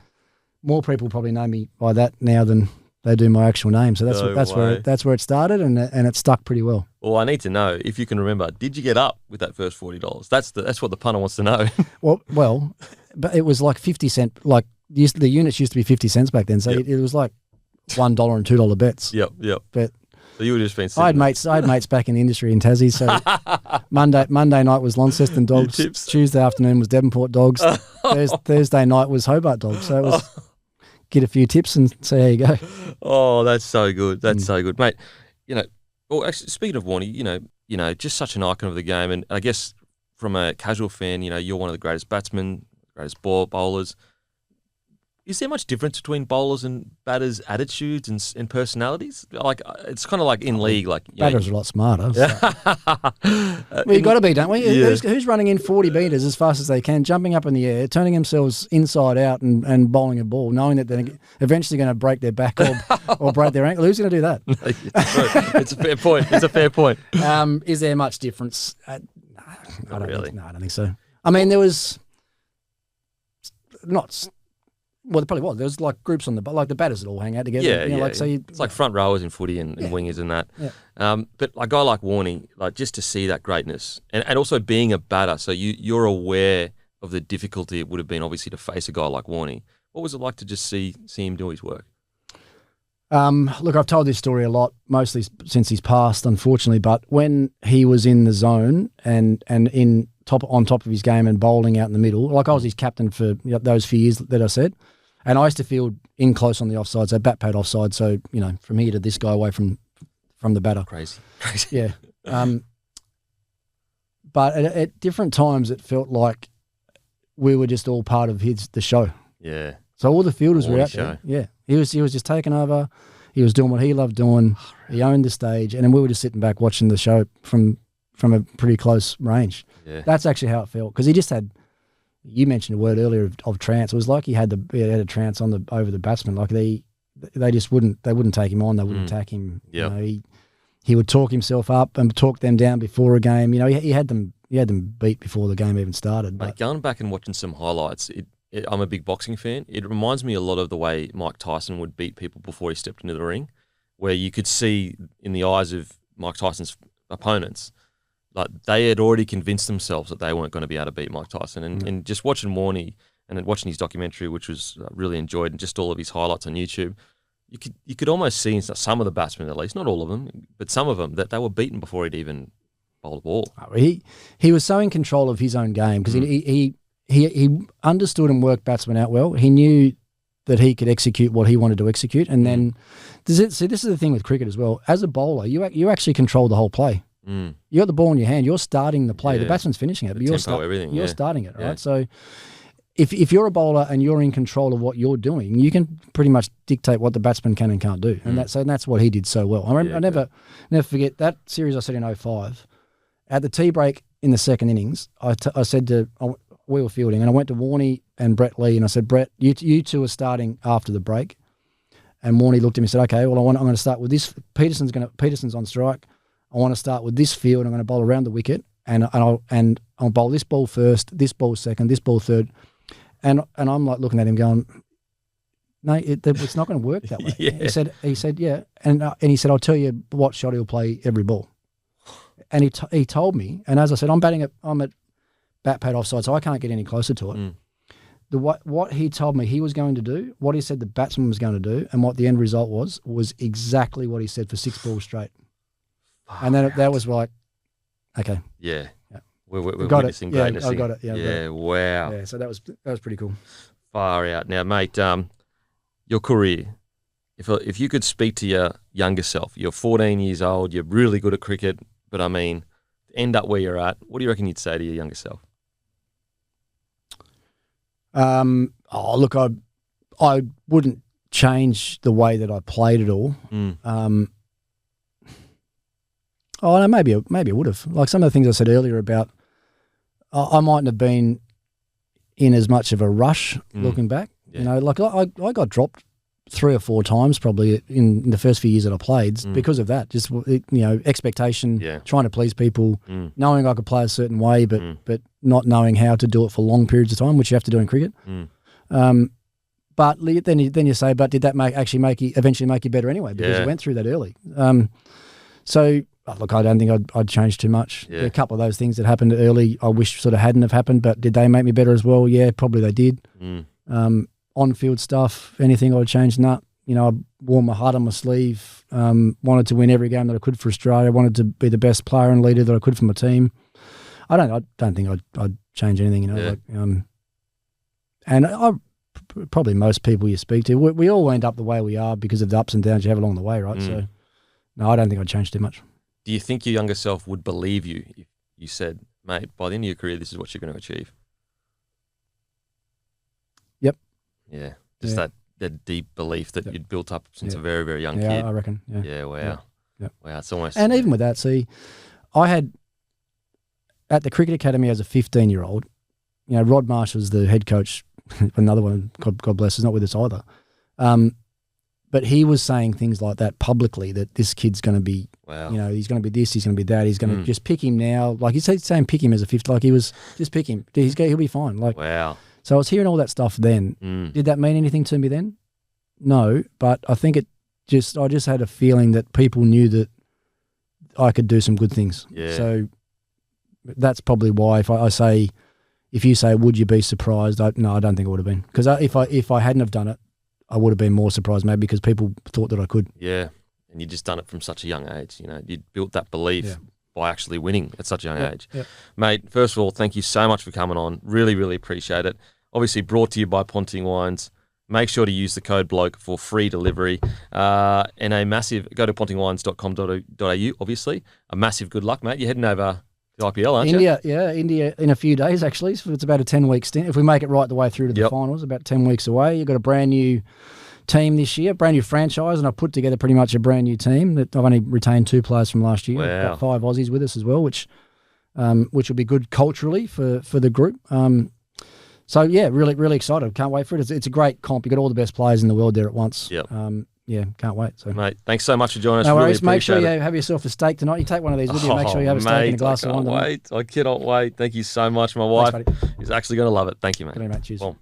more people probably know me by that now than they do my actual name. So No that's where it started, and it stuck pretty well. Well, I need to know if you can remember. Did you get up with that first $40? That's what the punter wants to know. Well, but it was like 50 cent. Like the units used to be 50 cents back then, so it was like $1 and $2 bets. Yep. But so you would have just been. I had mates back in the industry in Tassie. So Monday night was Launceston Dogs. Tuesday afternoon was Devonport Dogs. Thursday night was Hobart Dogs. So it was get a few tips and see how you go. Oh, that's so good. That's so good, mate. Well, actually, speaking of Warnie, just such an icon of the game, and I guess from a casual fan, you're one of the greatest batsmen, greatest bowlers. Is there much difference between bowlers and batters' attitudes and personalities? Like, it's kind of like in league, like batters are a lot smarter. So. You got to be, don't we? Yeah. Who's running in 40 metres as fast as they can, jumping up in the air, turning themselves inside out and bowling a ball, knowing that they're eventually going to break their back or break their ankle? Who's going to do that? It's a fair point. It's a fair point. Is there much difference? I don't think so. I mean, there was not. Well, there probably was. There was like groups on like the batters that all hang out together. Yeah. It's like front rowers in footy and wingers and that. Yeah. But a guy like Warnie, like just to see that greatness and also being a batter, so you're aware of the difficulty it would have been obviously to face a guy like Warnie. What was it like to just see him do his work? Look, I've told this story a lot, mostly since he's passed, unfortunately. But when he was in the zone and on top of his game and bowling out in the middle, like I was his captain for those few years that I said, and I used to field in close on the offside, so bat pad offside, so from here to this guy away from the batter. Crazy. Yeah. But at different times, it felt like we were just all part of the show. Yeah. So all the fielders were out there. Yeah. He was just taking over. He was doing what he loved doing. He owned the stage, and then we were just sitting back watching the show from a pretty close range. Yeah. That's actually how it felt, because he just had. You mentioned a word earlier of trance. It was like he had a trance over the batsman. Like they just wouldn't take him on. They wouldn't attack him. Yep. He would talk himself up and talk them down before a game. He had them beat before the game even started. Mate, going back and watching some highlights, I'm a big boxing fan. It reminds me a lot of the way Mike Tyson would beat people before he stepped into the ring, where you could see in the eyes of Mike Tyson's opponents, like they had already convinced themselves that they weren't going to be able to beat Mike Tyson. And just watching Warnie and then watching his documentary, which was really enjoyed, and just all of his highlights on YouTube, you could almost see in some of the batsmen, at least, not all of them, but some of them, that they were beaten before he'd even bowled a ball. He was so in control of his own game, because he understood and worked batsmen out well. He knew that he could execute what he wanted to execute. And then, this is the thing with cricket as well. As a bowler, you actually control the whole play. You got the ball in your hand. You're starting the play. The batsman's finishing it, but you're starting it, right? So if you're a bowler and you're in control of what you're doing, you can pretty much dictate what the batsman can and can't do. And that's what he did so well. I never forget that series I said in 05. At the tea break in the second innings, I said we were fielding, and I went to Warnie and Brett Lee, and I said, Brett, you two are starting after the break. And Warnie looked at me and said, okay, well, I'm going to start with this. Peterson's on strike. I want to start with this field. I'm going to bowl around the wicket, and I'll bowl this ball first, this ball second, this ball third. And I'm like looking at him going, no, it's not going to work that way. Yeah. He said, yeah. And he said, I'll tell you what shot he'll play every ball. And he told me, and as I said, I'm at bat pad offside, so I can't get any closer to it. What he told me he was going to do, what he said the batsman was going to do, and what the end result was exactly what he said for 6 balls straight. And then that was like, okay. Yeah. We're witnessing greatness. Yeah, I got it. Yeah, wow. Yeah, so that was pretty cool. Far out. Now, mate, your career, if you could speak to your younger self, you're 14 years old, you're really good at cricket, but I mean, end up where you're at, what do you reckon you'd say to your younger self? Look, I wouldn't change the way that I played it all. No, maybe I would have. Like some of the things I said earlier about, I mightn't have been in as much of a rush looking back. Yeah. Like I got dropped 3 or 4 times probably in the first few years that I played because of that. Just expectation, trying to please people, knowing I could play a certain way, but not knowing how to do it for long periods of time, which you have to do in cricket. But then you say, but did that eventually make you better anyway? Because you went through that early. So look, I don't think I'd change too much. Yeah. There are a couple of those things that happened early I wish sort of hadn't have happened, but did they make me better as well? Yeah, probably they did. On-field stuff, anything I'd change? Nah. You know, I wore my heart on my sleeve, wanted to win every game that I could for Australia, wanted to be the best player and leader that I could for my team. I don't think I'd change anything, you know. Yeah. And probably most people you speak to, we all end up the way we are because of the ups and downs you have along the way, right? So, no, I don't think I'd change too much. Do you think your younger self would believe you if you said, mate, by the end of your career, this is what you're going to achieve? Yep. Yeah. Just that deep belief that you'd built up since a very, very young kid. Yeah, I reckon. Yeah, wow. Yeah. Wow, it's almost... And even with that, see, I had, at the Cricket Academy as a 15-year-old, you know, Rod Marsh was the head coach, another one, God bless, is not with us either. But he was saying things like that publicly, that this kid's going to be, you know, he's going to be this, he's going to be that, he's going to just pick him now. Like he's saying pick him as a 50, like he was, just pick him. He'll be fine. Like, wow. So I was hearing all that stuff then. Did that mean anything to me then? No, but I think I just had a feeling that people knew that I could do some good things. Yeah. So that's probably why if you say, would you be surprised? No, I don't think I would have been. Because if I hadn't have done it, I would have been more surprised maybe because people thought that I could. Yeah, and you just done it from such a young age. You know, you'd built that belief by actually winning at such a young age. Yeah. Mate, first of all, thank you so much for coming on. Really, really appreciate it. Obviously brought to you by Ponting Wines. Make sure to use the code Bloke for free delivery. And a massive, go to pontingwines.com.au, obviously. A massive good luck, mate. You're heading over to the IPL, aren't you? India in a few days, actually. So it's about a 10-week stint. If we make it right the way through to the finals, about 10 weeks away. You've got a brand new team this year, brand new franchise, and I've put together pretty much a brand new team. That I've only retained 2 players from last year. Wow. Got 5 Aussies with us as well, which will be good culturally for the group. So, yeah, really, really excited. Can't wait for it. It's a great comp. You've got all the best players in the world there at once. Yep. Can't wait. So, mate, thanks so much for joining us. No worries. Really make sure you it. have yourself a steak tonight. You take one of these with you. Make sure you have a steak and a glass of wine. I cannot wait. Thank you so much. My wife is actually going to love it. Thank you, mate. Good day, mate. Cheers. Boom.